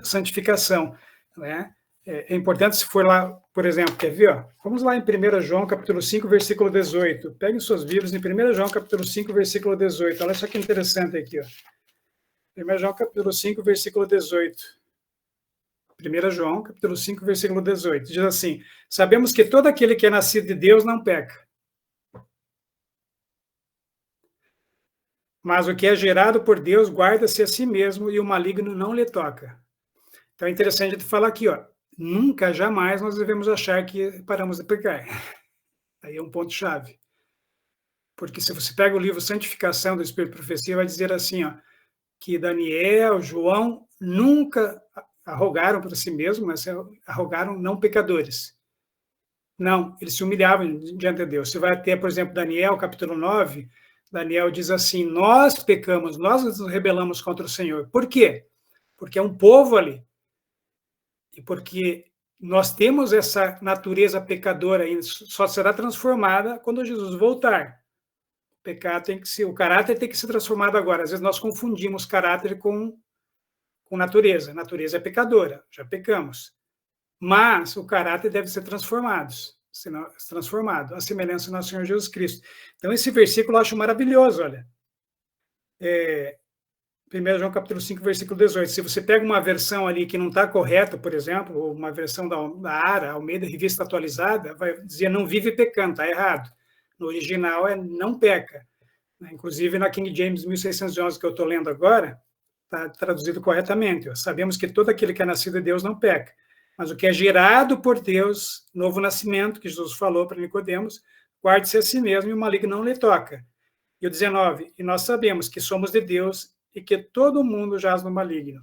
santificação, né? É importante, se for lá, por exemplo, quer ver? Ó? Vamos lá em 1 João, capítulo 5, versículo 18. Peguem suas Bíblias em 1 João, capítulo 5, versículo 18. Olha só que interessante aqui. Ó. 1 João, capítulo 5, versículo 18. 1 João, capítulo 5, versículo 18. Diz assim: sabemos que todo aquele que é nascido de Deus não peca. Mas o que é gerado por Deus guarda-se a si mesmo e o maligno não lhe toca. Então é interessante a gente falar aqui, ó. Nunca, jamais nós devemos achar que paramos de pecar. Aí é um ponto-chave. Porque se você pega o livro Santificação do Espírito de Profecia, vai dizer assim, ó, que Daniel, João, nunca arrogaram para si mesmos, mas arrogaram não pecadores. Não, eles se humilhavam diante de Deus. Você vai ter, por exemplo, Daniel, capítulo 9, Daniel diz assim, nós pecamos, nós nos rebelamos contra o Senhor. Por quê? Porque é um povo ali. E porque nós temos essa natureza pecadora e só será transformada quando Jesus voltar. O pecado tem que ser, o caráter tem que ser transformado agora. Às vezes nós confundimos caráter com natureza. Natureza é pecadora, já pecamos. Mas o caráter deve ser transformado, a semelhança do nosso Senhor Jesus Cristo. Então esse versículo eu acho maravilhoso, olha. 1 João capítulo 5, versículo 18. Se você pega uma versão ali que não está correta, por exemplo, ou uma versão da ARA, Almeida Revista Atualizada, vai dizer não vive pecando, está errado. No original é não peca. Inclusive na King James 1611, que eu estou lendo agora, está traduzido corretamente. Sabemos que todo aquele que é nascido de Deus não peca. Mas o que é gerado por Deus, novo nascimento, que Jesus falou para Nicodemos, guarde-se a si mesmo e o maligno não lhe toca. E o 19, e nós sabemos que somos de Deus e que todo mundo jaz no maligno.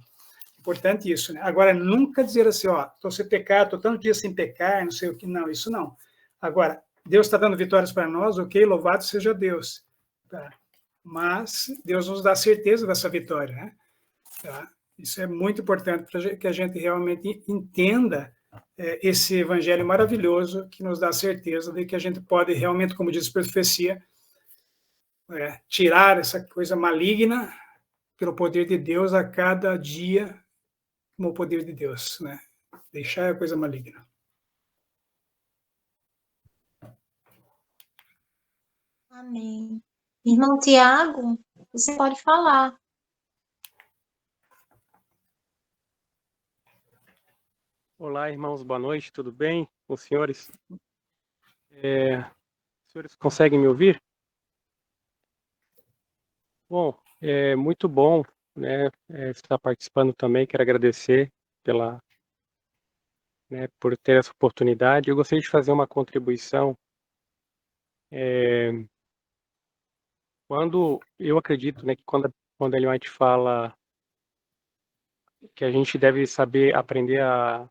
Importante isso, né? Agora, nunca dizer assim, ó, estou sem pecar, estou tanto dia sem pecar, não sei o que, não, isso não. Agora, Deus está dando vitórias para nós, ok, louvado seja Deus. Tá? Mas Deus nos dá certeza dessa vitória, né? Tá? Isso é muito importante para que a gente realmente entenda esse evangelho maravilhoso que nos dá certeza de que a gente pode realmente, como diz a profecia, tirar essa coisa maligna pelo poder de Deus a cada dia, como o poder de Deus, né? Deixar a coisa maligna. Amém. Irmão Tiago, você pode falar. Olá, irmãos, boa noite, tudo bem com os senhores? Os senhores conseguem me ouvir? Bom, é muito bom, né, estar participando também. Quero agradecer por ter essa oportunidade. Eu gostaria de fazer uma contribuição. Quando eu acredito, né, que quando a Ellen White fala que a gente deve saber aprender a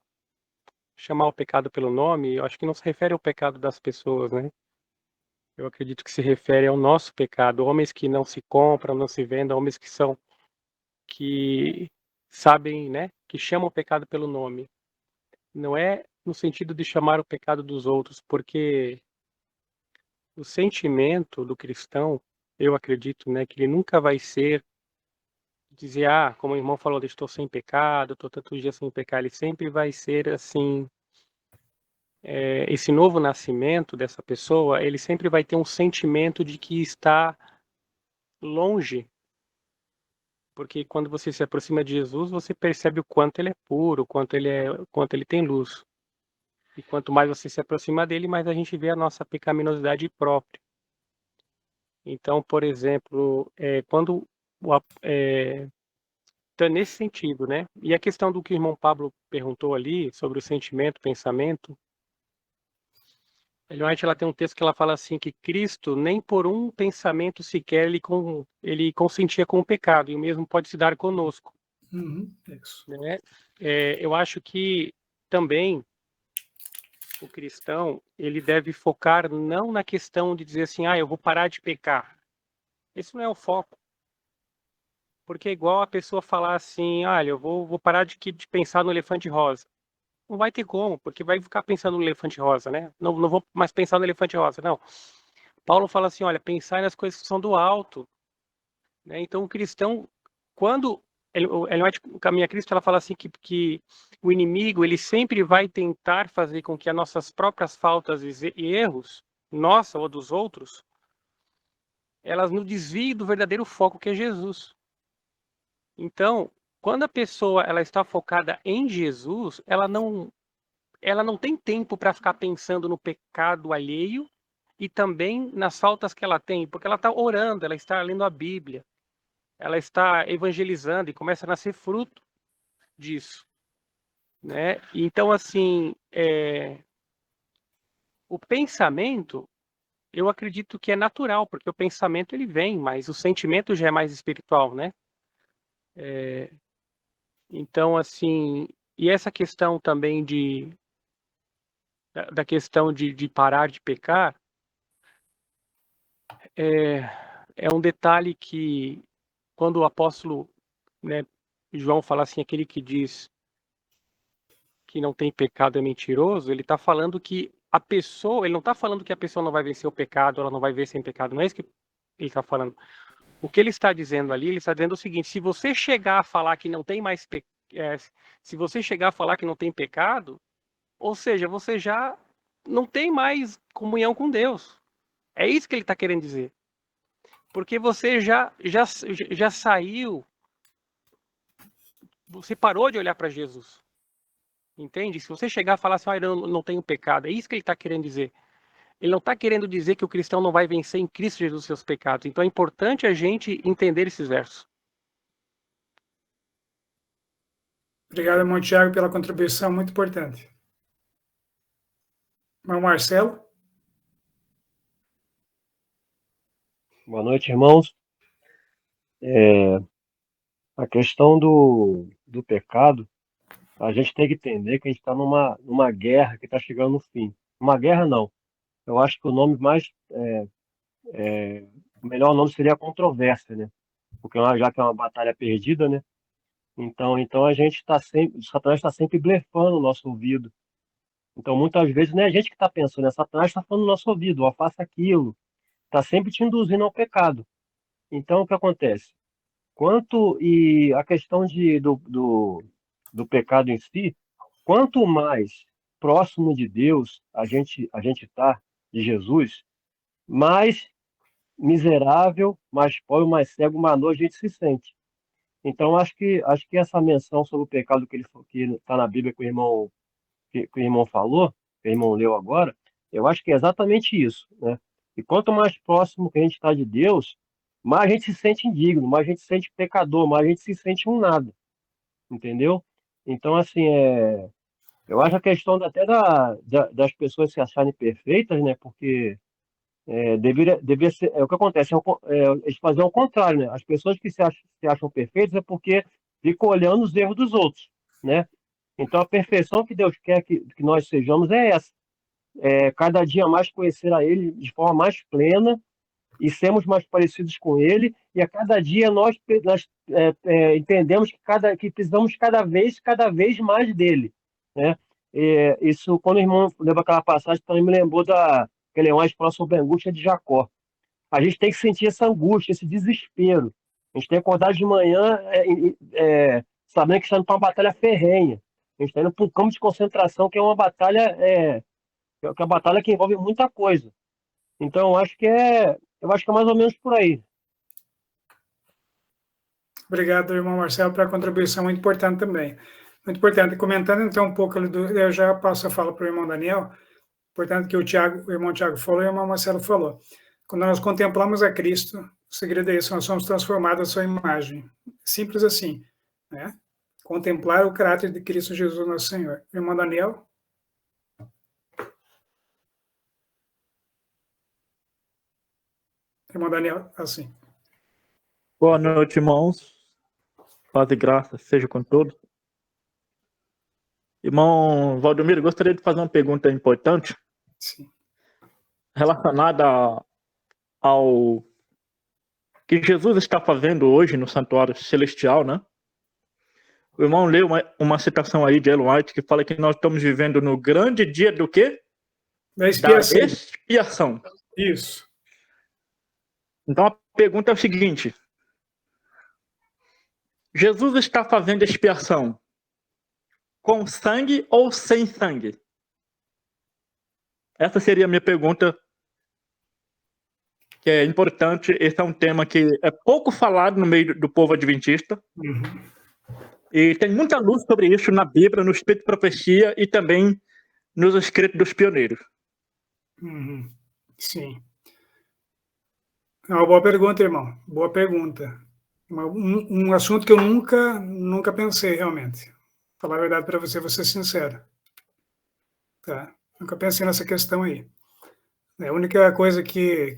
chamar o pecado pelo nome, eu acho que não se refere ao pecado das pessoas, né? Eu acredito que se refere ao nosso pecado, homens que não se compram, não se vendem, homens que sabem, né, que chamam o pecado pelo nome. Não é no sentido de chamar o pecado dos outros, porque o sentimento do cristão, eu acredito, né, que ele nunca vai ser dizer, como o irmão falou, eu estou sem pecado, estou tantos dias sem pecar, ele sempre vai ser assim, esse novo nascimento dessa pessoa, ele sempre vai ter um sentimento de que está longe, porque quando você se aproxima de Jesus, você percebe o quanto ele é puro, o quanto ele tem luz. E quanto mais você se aproxima dele, mais a gente vê a nossa pecaminosidade própria. Então, por exemplo, quando tá nesse sentido, né? E a questão do que o irmão Pablo perguntou ali sobre o sentimento, pensamento, Ellen White, ela tem um texto que ela fala assim que Cristo nem por um pensamento sequer ele consentia com o pecado, e o mesmo pode se dar conosco, Isso. né? Eu acho que também o cristão, ele deve focar não na questão de dizer assim, eu vou parar de pecar. Esse não é o foco. Porque é igual a pessoa falar assim, olha, eu vou parar de pensar no elefante rosa. Não vai ter como, porque vai ficar pensando no elefante rosa, né? Não vou mais pensar no elefante rosa, não. Paulo fala assim, olha, pensar nas coisas que são do alto, né? Então o cristão, quando Ellen White caminha a Cristo, ela fala assim que o inimigo, ele sempre vai tentar fazer com que as nossas próprias faltas e erros, nossa ou dos outros, elas nos desviem do verdadeiro foco que é Jesus. Então, quando a pessoa ela está focada em Jesus, ela não tem tempo para ficar pensando no pecado alheio e também nas faltas que ela tem, porque ela está orando, ela está lendo a Bíblia, ela está evangelizando e começa a nascer fruto disso, né? Então, assim, o pensamento, eu acredito que é natural, porque o pensamento ele vem, mas o sentimento já é mais espiritual, né? Então, assim, e essa questão também da questão de parar de pecar, é um detalhe que, quando o apóstolo, né, João fala assim, aquele que diz que não tem pecado é mentiroso, ele está falando que a pessoa, ele não está falando que a pessoa não vai vencer o pecado, ela não vai ver sem pecado, não é isso que ele está falando. O que ele está dizendo ali, ele está dizendo o seguinte, se você chegar a falar que não tem mais se você chegar a falar que não tem pecado, ou seja, você já não tem mais comunhão com Deus. É isso que ele está querendo dizer. Porque você já saiu, você parou de olhar para Jesus. Entende? Se você chegar a falar assim, eu não tenho pecado, é isso que ele está querendo dizer. Ele não está querendo dizer que o cristão não vai vencer em Cristo Jesus os seus pecados. Então é importante a gente entender esses versos. Obrigado, irmão Tiago, pela contribuição, muito importante. Irmão Marcelo? Boa noite, irmãos. A questão do pecado, a gente tem que entender que a gente está numa guerra que está chegando no fim. Uma guerra, não. Eu acho que o nome o melhor nome seria a controvérsia, né? Porque já que é uma batalha perdida, né? Então a gente está sempre, o Satanás está sempre blefando o nosso ouvido. Então muitas vezes não é a gente que está pensando, né? Satanás está falando no nosso ouvido, ó, faça aquilo. Está sempre te induzindo ao pecado. Então o que acontece? E a questão do pecado em si, quanto mais próximo de Deus a gente está, de Jesus, mais miserável, mais pobre, mais cego, mais nojo a gente se sente. Então, acho que essa menção sobre o pecado que está na Bíblia que o irmão falou, que o irmão leu agora, eu acho que é exatamente isso, né? E quanto mais próximo que a gente está de Deus, mais a gente se sente indigno, mais a gente se sente pecador, mais a gente se sente um nada, entendeu? Então, assim, eu acho a questão das pessoas se acharem perfeitas, né? Porque deveria ser, o que acontece, eles fazem o contrário, né? As pessoas que se acham perfeitas é porque fica olhando os erros dos outros, né? Então, a perfeição que Deus quer que nós sejamos é essa. Cada dia mais conhecer a Ele de forma mais plena e sermos mais parecidos com Ele. E a cada dia nós entendemos que precisamos cada vez mais dele, né? Isso, quando o irmão leu aquela passagem, também me lembrou que Leão fala sobre a angústia de Jacó. A gente tem que sentir essa angústia, esse desespero. A gente tem que acordar de manhã sabendo que está indo para uma batalha ferrenha. A gente está indo para um campo de concentração, que é uma batalha, que é uma batalha que envolve muita coisa. Então, eu acho que é mais ou menos por aí. Obrigado, irmão Marcelo, pela contribuição muito importante também. Muito importante. Comentando então um pouco, eu já passo a fala para o irmão Daniel, importante que o irmão Tiago falou e o irmão Marcelo falou. Quando nós contemplamos a Cristo, o segredo é isso, nós somos transformados à sua imagem. Simples assim, né? Contemplar o caráter de Cristo Jesus, nosso Senhor. Irmão Daniel? Irmão Daniel, assim. Boa noite, irmãos. Paz e graça seja com todos. Irmão Valdomiro, gostaria de fazer uma pergunta importante. Sim. Relacionada ao que Jesus está fazendo hoje no santuário celestial, né? O irmão leu uma citação aí de Ellen White que fala que nós estamos vivendo no grande dia do quê? Da expiação. Da expiação. Isso. Então a pergunta é o seguinte: Jesus está fazendo expiação com sangue ou sem sangue? Essa seria a minha pergunta, que é importante. Esse é um tema que é pouco falado no meio do povo adventista. Uhum. E tem muita luz sobre isso na Bíblia, no Espírito de Profecia e também nos escritos dos pioneiros. Uhum. Sim. É uma boa pergunta, irmão. Boa pergunta. Um assunto que eu nunca pensei, realmente. Falar a verdade para você, vou ser sincero. Tá? Nunca pensei nessa questão aí. A única coisa que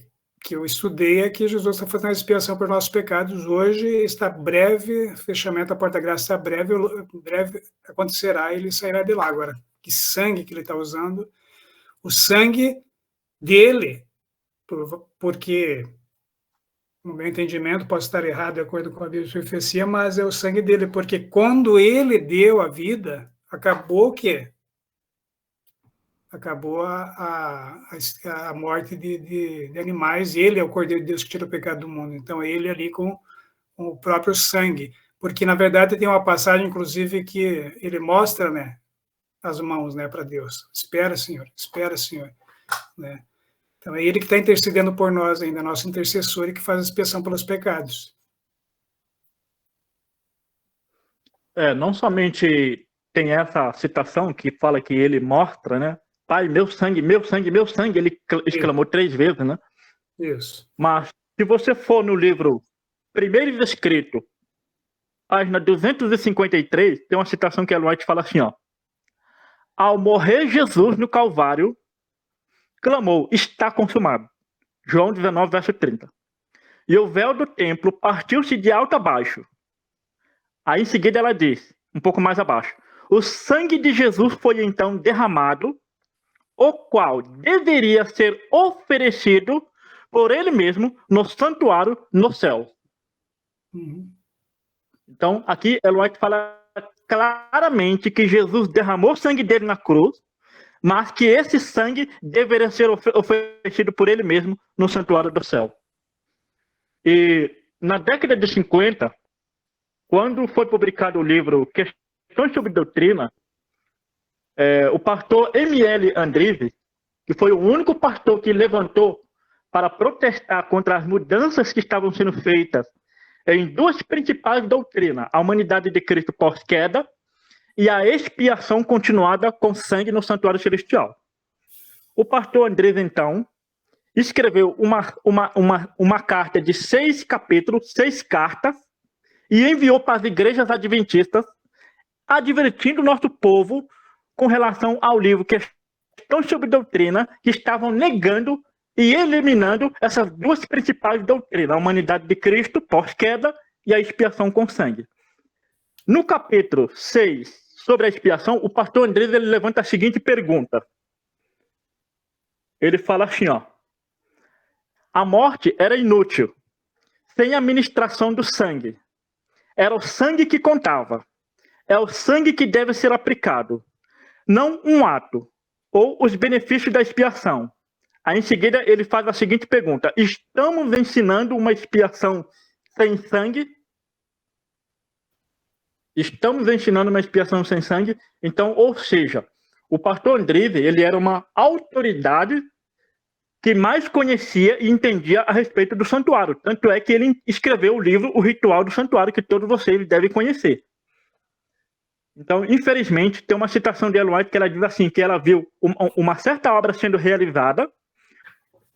eu estudei é que Jesus está fazendo a expiação por nossos pecados. Hoje está breve, fechamento da porta da graça está breve acontecerá e ele sairá de lá. Agora, que sangue que ele está usando? O sangue dele, porque, no meu entendimento, posso estar errado de acordo com a Bíblia de Profecia, mas é o sangue dele, porque quando ele deu a vida, acabou o quê? Acabou a morte de animais, ele é o Cordeiro de Deus que tira o pecado do mundo, então ele ali com o próprio sangue, porque na verdade tem uma passagem, inclusive, que ele mostra, né, as mãos, né, para Deus, espera, Senhor, né? Então é ele que está intercedendo por nós ainda, nosso intercessor, e que faz a expiação pelos pecados. Não somente tem essa citação que fala que ele mostra, né? Pai, meu sangue, meu sangue, meu sangue, ele exclamou 3 vezes, né? Isso. Mas se você for no livro Primeiro Escrito, página 253, tem uma citação que Ellen White fala assim, ó: ao morrer Jesus no Calvário, clamou, está consumado. João 19, verso 30. E o véu do templo partiu-se de alto a baixo. Aí em seguida ela diz, um pouco mais abaixo: o sangue de Jesus foi então derramado, o qual deveria ser oferecido por ele mesmo no santuário no céu. Uhum. Então, aqui Ellen White fala claramente que Jesus derramou o sangue dele na cruz, mas que esse sangue deveria ser oferecido por ele mesmo no santuário do céu. E na década de 50, quando foi publicado o livro Questões sobre Doutrina, o pastor M.L. Andrews, que foi o único pastor que levantou para protestar contra as mudanças que estavam sendo feitas em 2 principais doutrinas, a humanidade de Cristo pós-queda e a expiação continuada com sangue no santuário celestial. O pastor Andrews, então, escreveu uma carta de 6 capítulos, 6 cartas, e enviou para as igrejas adventistas, advertindo o nosso povo com relação ao livro Questões sobre Doutrina, que estavam negando e eliminando essas 2 principais doutrinas, a humanidade de Cristo, pós-queda, e a expiação com sangue. No capítulo 6, sobre a expiação, o pastor Andrés ele levanta a seguinte pergunta. Ele fala assim, ó. A morte era inútil, sem a ministração do sangue. Era o sangue que contava. É o sangue que deve ser aplicado, não um ato, ou os benefícios da expiação. Aí, em seguida, ele faz a seguinte pergunta. Estamos ensinando uma expiação sem sangue? Estamos ensinando uma expiação sem sangue? Então, ou seja, o pastor Andrive, ele era uma autoridade que mais conhecia e entendia a respeito do santuário. Tanto é que ele escreveu o livro O Ritual do Santuário, que todos vocês devem conhecer. Então, infelizmente, tem uma citação de Ellen White que ela diz assim, que ela viu uma certa obra sendo realizada,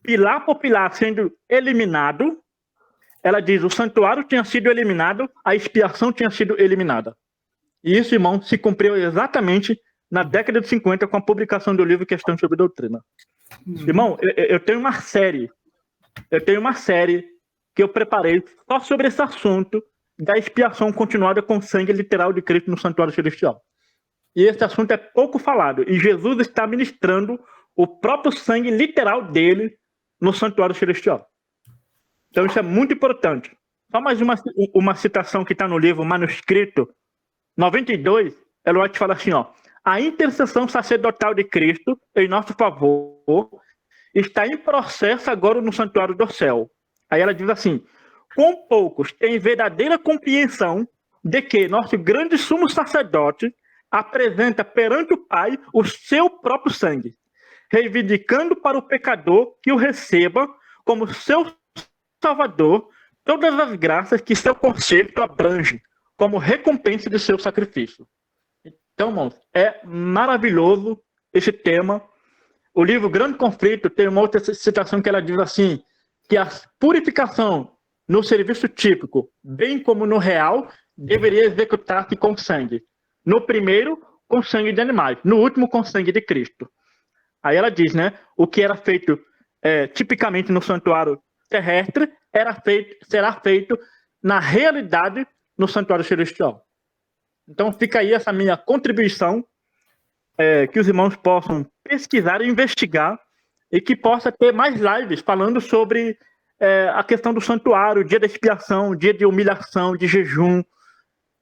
pilar por pilar sendo eliminado. Ela diz, o santuário tinha sido eliminado, a expiação tinha sido eliminada. E isso, irmão, se cumpriu exatamente na década de 50 com a publicação do livro Questão sobre Doutrina. Irmão, eu tenho uma série que eu preparei só sobre esse assunto da expiação continuada com o sangue literal de Cristo no santuário celestial. E esse assunto é pouco falado. E Jesus está ministrando o próprio sangue literal dele no santuário celestial. Então isso é muito importante. Só mais uma citação que está no livro Manuscrito 92, Ellen White fala assim, ó. A intercessão sacerdotal de Cristo em nosso favor está em processo agora no santuário do céu. Aí ela diz assim, com poucos têm verdadeira compreensão de que nosso grande sumo sacerdote apresenta perante o Pai o seu próprio sangue, reivindicando para o pecador que o receba como seu Salvador todas as graças que seu conceito abrange, como recompensa de seu sacrifício. Então, irmãos, é maravilhoso esse tema. O livro Grande Conflito tem uma outra citação que ela diz assim, que a purificação no serviço típico, bem como no real, deveria executar-se com sangue. No primeiro, com sangue de animais. No último, com sangue de Cristo. Aí ela diz, né? O que era feito tipicamente no santuário terrestre será feito na realidade no santuário celestial. Então fica aí essa minha contribuição, que os irmãos possam pesquisar e investigar e que possa ter mais lives falando sobre a questão do santuário, o dia da expiação, o dia de humilhação, de jejum,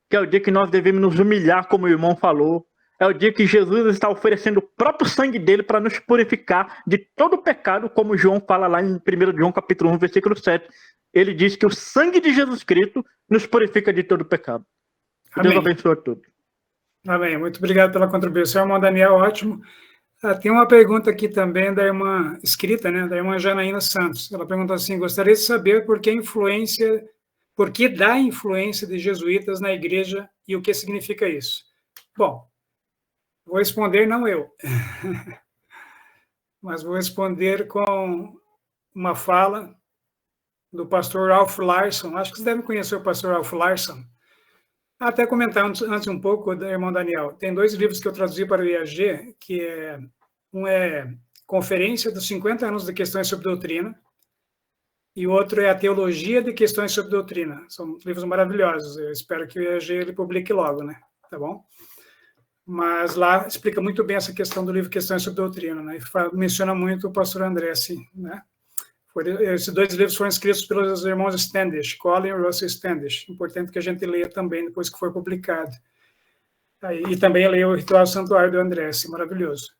que é o dia que nós devemos nos humilhar, como o irmão falou. É o dia que Jesus está oferecendo o próprio sangue dele para nos purificar de todo o pecado, como João fala lá em 1 João capítulo 1, versículo 7. Ele diz que o sangue de Jesus Cristo nos purifica de todo o pecado. Amém. Deus abençoe a todos. Amém. Muito obrigado pela contribuição, irmão Daniel, ótimo. Tem uma pergunta aqui também da irmã, escrita, né, da irmã Janaína Santos. Ela perguntou assim, gostaria de saber por que da influência de jesuítas na igreja e o que significa isso. Bom, vou responder, não eu, mas vou responder com uma fala do pastor Ralph Larson. Acho que vocês devem conhecer o pastor Ralph Larson. Até comentar antes um pouco, irmão Daniel. Tem 2 livros que eu traduzi para o IAG, que um é Conferência dos 50 anos de Questões sobre Doutrina, e o outro é A Teologia de Questões sobre Doutrina. São livros maravilhosos. Eu espero que o IAG ele publique logo, né? Tá bom? Mas lá explica muito bem essa questão do livro Questões sobre Doutrina, né? E menciona muito o pastor André, assim, né? Esses 2 livros foram escritos pelos irmãos Standish, Colin e Russell Standish. Importante que a gente leia também depois que for publicado. E também leia o Ritual do Santuário do André, assim, maravilhoso.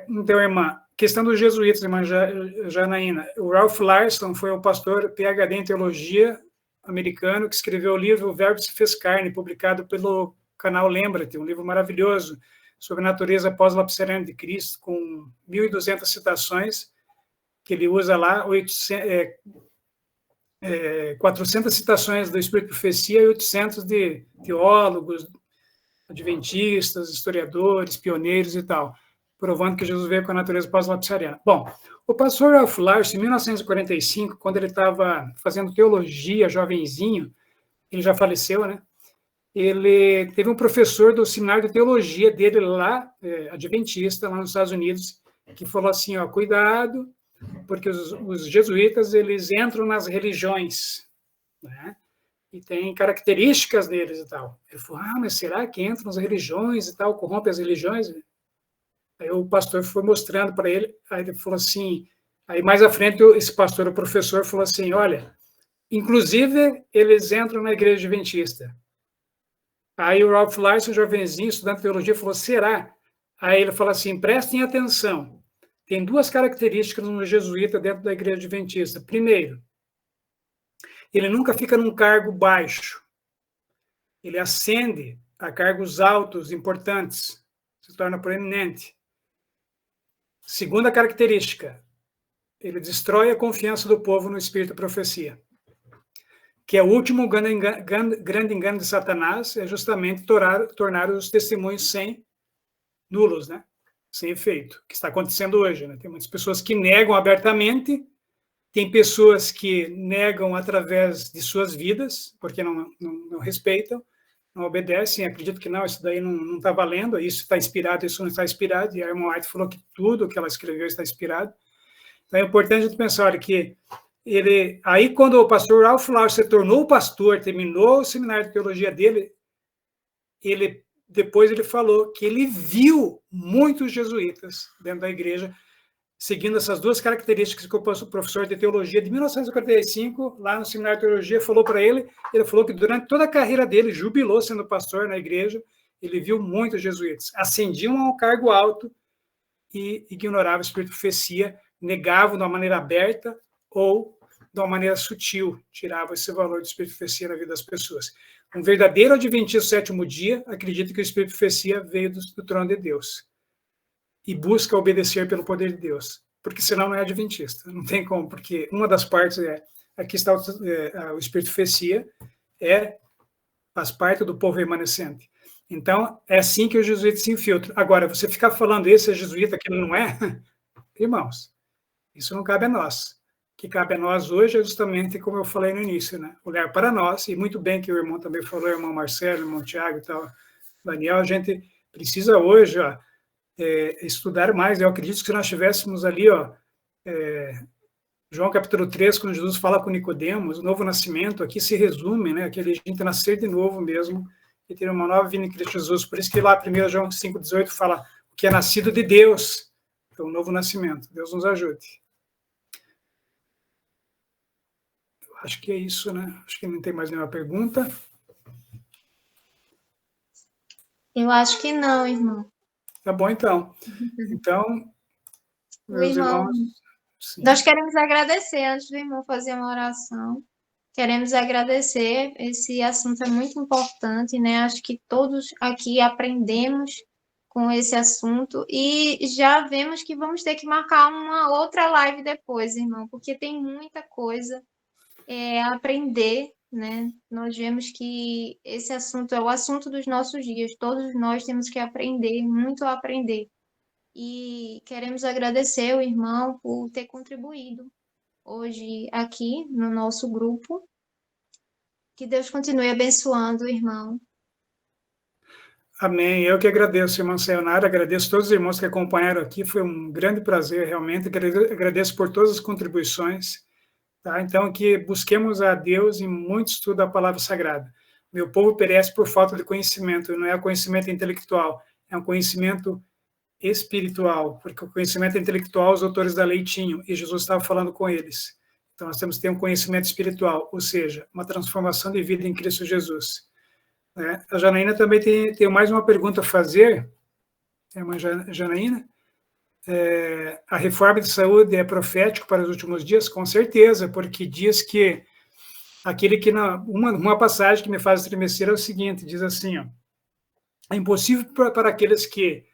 Então, irmã, questão dos jesuítas, irmã Janaína. O Ralph Larson foi um pastor PhD em teologia americano que escreveu o livro O Verbo se fez carne, publicado pelo canal Lembra-te, um livro maravilhoso sobre a natureza pós-lapsariana de Cristo, com 1.200 citações, que ele usa lá 400 citações do Espírito de Profecia e 800 de teólogos, adventistas, historiadores, pioneiros e tal, provando que Jesus veio com a natureza pós-lapsariana. Bom, o pastor Ralph Larson, em 1945, quando ele estava fazendo teologia, jovenzinho, ele já faleceu, né? Ele teve um professor do seminário de teologia dele lá, adventista, lá nos Estados Unidos, que falou assim, ó, cuidado, porque os jesuítas, eles entram nas religiões, né? e tem características deles e tal. Ele falou, mas será que entram nas religiões e tal, corrompe as religiões? Aí o pastor foi mostrando para ele, aí ele falou assim, aí mais à frente esse pastor, o professor, falou assim, olha, inclusive eles entram na igreja adventista. Aí o Ralph Larson, jovenzinho, estudante de teologia, falou, será? Aí ele falou assim, prestem atenção, tem 2 características no jesuíta dentro da igreja adventista. Primeiro, ele nunca fica num cargo baixo, ele ascende a cargos altos, importantes, se torna proeminente. Segunda característica, ele destrói a confiança do povo no espírito da profecia, que é o último grande engano de Satanás, é justamente tornar os testemunhos nulos, né? Sem efeito, que está acontecendo hoje. Né? Tem muitas pessoas que negam abertamente, tem pessoas que negam através de suas vidas, porque não respeitam, não obedecem, acreditam que não, isso daí não está valendo, isso está inspirado, isso não está inspirado, e a irmã White falou que tudo que ela escreveu está inspirado. Então é importante a gente pensar, olha, que aí quando o pastor Ralph Larson se tornou pastor, terminou o seminário de teologia dele, depois ele falou que ele viu muitos jesuítas dentro da igreja, seguindo essas 2 características que o professor de teologia de 1945, lá no seminário de teologia, falou para ele. Ele falou que durante toda a carreira dele, jubilou sendo pastor na igreja, ele viu muitos jesuítas. Ascendiam a um cargo alto e ignoravam o espírito de profecia, negavam de uma maneira aberta ou de uma maneira sutil, tiravam esse valor do espírito de profecia na vida das pessoas. Um verdadeiro adventista do 7º dia acredita que o espírito de profecia veio do trono de Deus e busca obedecer pelo poder de Deus, porque senão não é adventista, não tem como, porque uma das partes aqui está o espírito de profecia, faz parte do povo remanescente. Então, é assim que o jesuíta se infiltra. Agora, você ficar falando esse é jesuíta, aquele não é, irmãos, isso não cabe a nós. O que cabe a nós hoje é justamente, como eu falei no início, né? Olhar para nós, e muito bem que o irmão também falou, o irmão Marcelo, o irmão Tiago e tal, Daniel, a gente precisa hoje, estudar mais. Eu acredito que se nós tivéssemos ali, João capítulo 3, quando Jesus fala com Nicodemos, o novo nascimento, aqui se resume, né, aquele gente nascer de novo mesmo, e ter uma nova vida em Cristo Jesus. Por isso que lá, 1 João 5,18, fala o que é nascido de Deus, é o novo nascimento. Deus nos ajude. Eu acho que é isso, né? Acho que não tem mais nenhuma pergunta. Eu acho que não, irmão. Tá bom, então. Então, meus irmãos... Sim. Nós queremos agradecer, antes do irmão fazer uma oração, queremos agradecer, esse assunto é muito importante, né? Acho que todos aqui aprendemos com esse assunto e já vemos que vamos ter que marcar uma outra live depois, irmão, porque tem muita coisa a aprender, né? Nós vemos que esse assunto é o assunto dos nossos dias, todos nós temos que aprender, muito a aprender. E queremos agradecer o irmão por ter contribuído hoje aqui no nosso grupo. Que Deus continue abençoando o irmão. Amém. Eu que agradeço, irmã Sayonara, agradeço todos os irmãos que acompanharam aqui, foi um grande prazer, realmente, agradeço por todas as contribuições, tá? Então, que busquemos a Deus em muito estudo da palavra sagrada. Meu povo perece por falta de conhecimento, não é conhecimento intelectual, é um conhecimento espiritual, porque o conhecimento intelectual os autores da lei tinham, e Jesus estava falando com eles. Então, nós temos que ter um conhecimento espiritual, ou seja, uma transformação de vida em Cristo Jesus. A Janaína também tem mais uma pergunta a fazer. É uma Janaína. A reforma de saúde é profético para os últimos dias? Com certeza, porque diz que aquele que... Uma passagem que me faz estremecer é o seguinte, diz assim, é impossível para aqueles que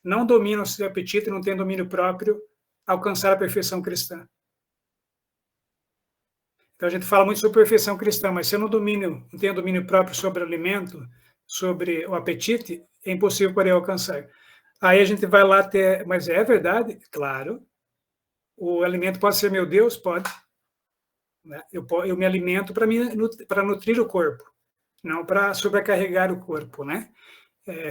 não dominam o seu apetite, não têm domínio próprio, alcançar a perfeição cristã. Então, a gente fala muito sobre perfeição cristã, mas se eu não tenho domínio próprio sobre o alimento, sobre o apetite, é impossível para eu alcançar. Aí a gente vai lá até... Mas é verdade? Claro. O alimento pode ser meu Deus? Pode. Eu me alimento para nutrir o corpo, não para sobrecarregar o corpo, né?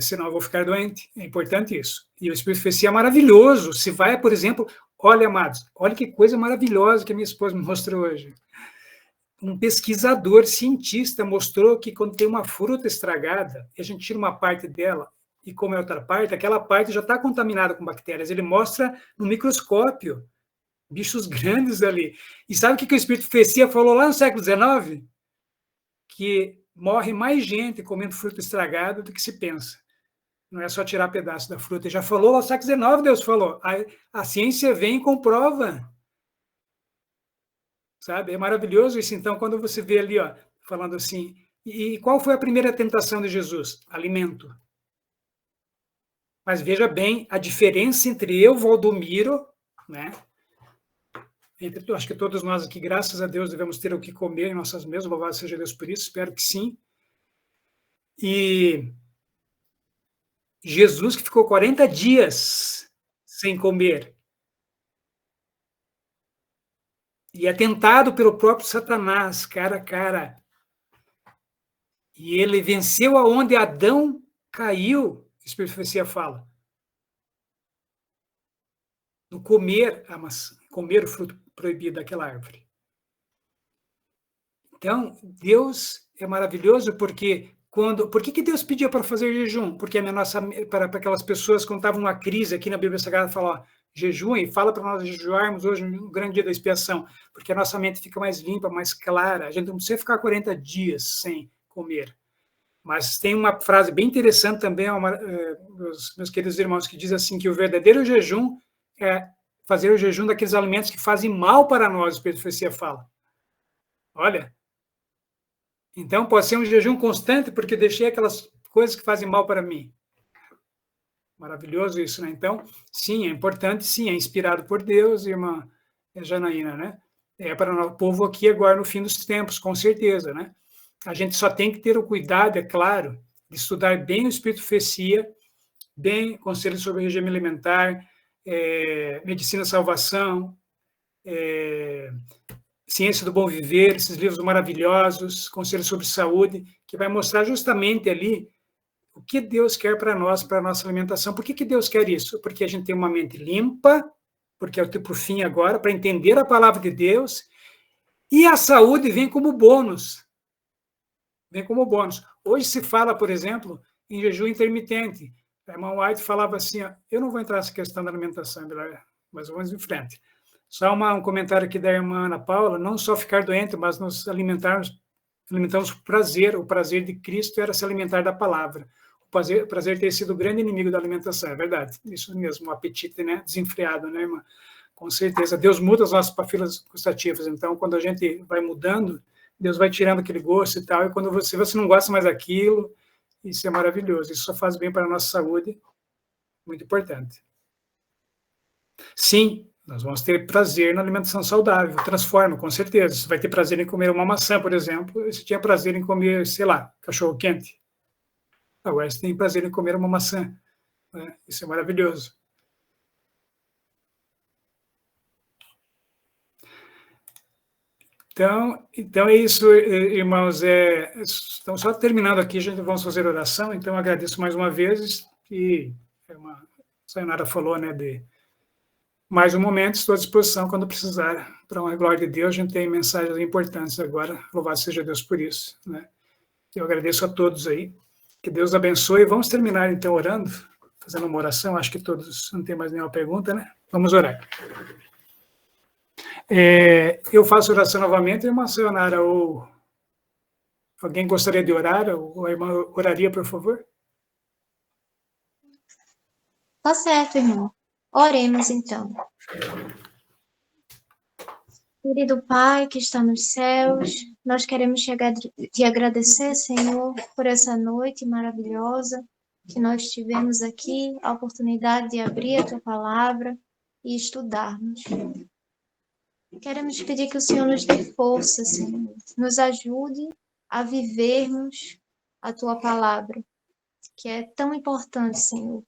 Senão eu vou ficar doente. É importante isso. E o Espírito de Profecia é maravilhoso. Se vai, por exemplo... Olha, amados, olha que coisa maravilhosa que a minha esposa me mostrou hoje. um pesquisador, cientista, mostrou que quando tem uma fruta estragada, e a gente tira uma parte dela e come outra parte, aquela parte já está contaminada com bactérias. Ele mostra no microscópio bichos grandes ali. E sabe o que o Espírito de Profecia falou lá no século XIX? Que morre mais gente comendo fruta estragada do que se pensa. Não é só tirar pedaço da fruta. Ele já falou lá no século XIX, Deus falou. A ciência vem e comprova. Sabe? É maravilhoso isso. Então, quando você vê ali, ó, falando assim, e qual foi a primeira tentação de Jesus? Alimento. Mas veja bem a diferença entre eu, Valdomiro, né? Acho que todos nós aqui, graças a Deus, devemos ter o que comer em nossas mesas, louvado seja Deus por isso, espero que sim. E Jesus, que ficou 40 dias sem comer, e é tentado pelo próprio Satanás, cara a cara. E ele venceu aonde Adão caiu, o Espírito de Profecia fala. No comer a maçã, comer o fruto proibido daquela árvore. Então, Deus é maravilhoso porque por que Deus pedia para fazer jejum? Porque para aquelas pessoas quando estavam numa crise aqui na Bíblia Sagrada, fala, ó, jejuem, fala para nós jejuarmos hoje no grande dia da expiação, porque a nossa mente fica mais limpa, mais clara, a gente não precisa ficar 40 dias sem comer. Mas tem uma frase bem interessante também, meus queridos irmãos, que diz assim, que o verdadeiro jejum é fazer o jejum daqueles alimentos que fazem mal para nós, o Espírito de Profecia fala. Olha, então pode ser um jejum constante, porque deixei aquelas coisas que fazem mal para mim. Maravilhoso isso, né? Então, sim, é importante, sim, é inspirado por Deus, irmã Janaína, né? É para o povo aqui agora no fim dos tempos, com certeza, né? A gente só tem que ter o cuidado, é claro, de estudar bem o Espírito de Profecia, bem conselho sobre o regime alimentar, medicina e salvação, ciência do bom viver, esses livros maravilhosos, conselho sobre saúde, que vai mostrar justamente ali o que Deus quer para nós, para a nossa alimentação. Por que Deus quer isso? Porque a gente tem uma mente limpa, porque é o tipo fim agora, para entender a palavra de Deus, e a saúde vem como bônus. Vem como bônus. Hoje se fala, por exemplo, em jejum intermitente. A irmã White falava assim, ó, eu não vou entrar nessa questão da alimentação, mas vamos em frente. Só um comentário aqui da irmã Ana Paula, não só ficar doente, mas nos alimentamos por prazer. O prazer de Cristo era se alimentar da palavra. O prazer ter sido o grande inimigo da alimentação, é verdade. Isso mesmo, o apetite, né, desenfreado, né, irmã? Com certeza. Deus muda as nossas papilas gustativas. Então, quando a gente vai mudando, Deus vai tirando aquele gosto e tal, e quando você não gosta mais daquilo, isso é maravilhoso. Isso só faz bem para a nossa saúde, muito importante. Sim, nós vamos ter prazer na alimentação saudável, transforma, com certeza. Você vai ter prazer em comer uma maçã, por exemplo, e você tinha prazer em comer, sei lá, cachorro quente. Agora você tem prazer em comer uma maçã, né? Isso é maravilhoso. Então é isso, irmãos. Então, só terminando aqui, a gente vamos fazer oração. Então, agradeço mais uma vez. E a Sayonara falou, né, de mais um momento, estou à disposição quando precisar. Para a glória de Deus, a gente tem mensagens importantes agora. Louvado seja Deus por isso, né? Eu agradeço a todos aí. Que Deus abençoe. Vamos terminar, então, orando, fazendo uma oração. Acho que todos não tem mais nenhuma pergunta, né? Vamos orar. Eu faço oração novamente, irmã Sayonara, ou alguém gostaria de orar, ou a irmã oraria, por favor? Tá certo, irmão. Oremos, então. Querido Pai que está nos céus, nós queremos te agradecer, Senhor, por essa noite maravilhosa que nós tivemos aqui, a oportunidade de abrir a Tua Palavra e estudarmos. Queremos pedir que o Senhor nos dê força, Senhor, nos ajude a vivermos a Tua Palavra, que é tão importante, Senhor,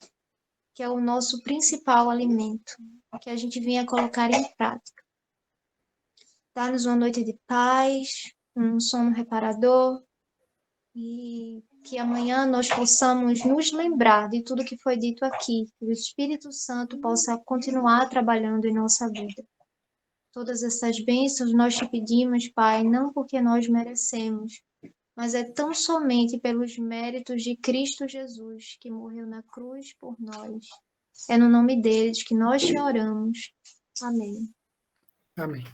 que é o nosso principal alimento, que a gente venha colocar em prática. Dá-nos uma noite de paz, um sono reparador, e que amanhã nós possamos nos lembrar de tudo que foi dito aqui, que o Espírito Santo possa continuar trabalhando em nossa vida. Todas essas bênçãos nós te pedimos, Pai, não porque nós merecemos, mas é tão somente pelos méritos de Cristo Jesus, que morreu na cruz por nós. É no nome deles que nós te oramos. Amém. Amém.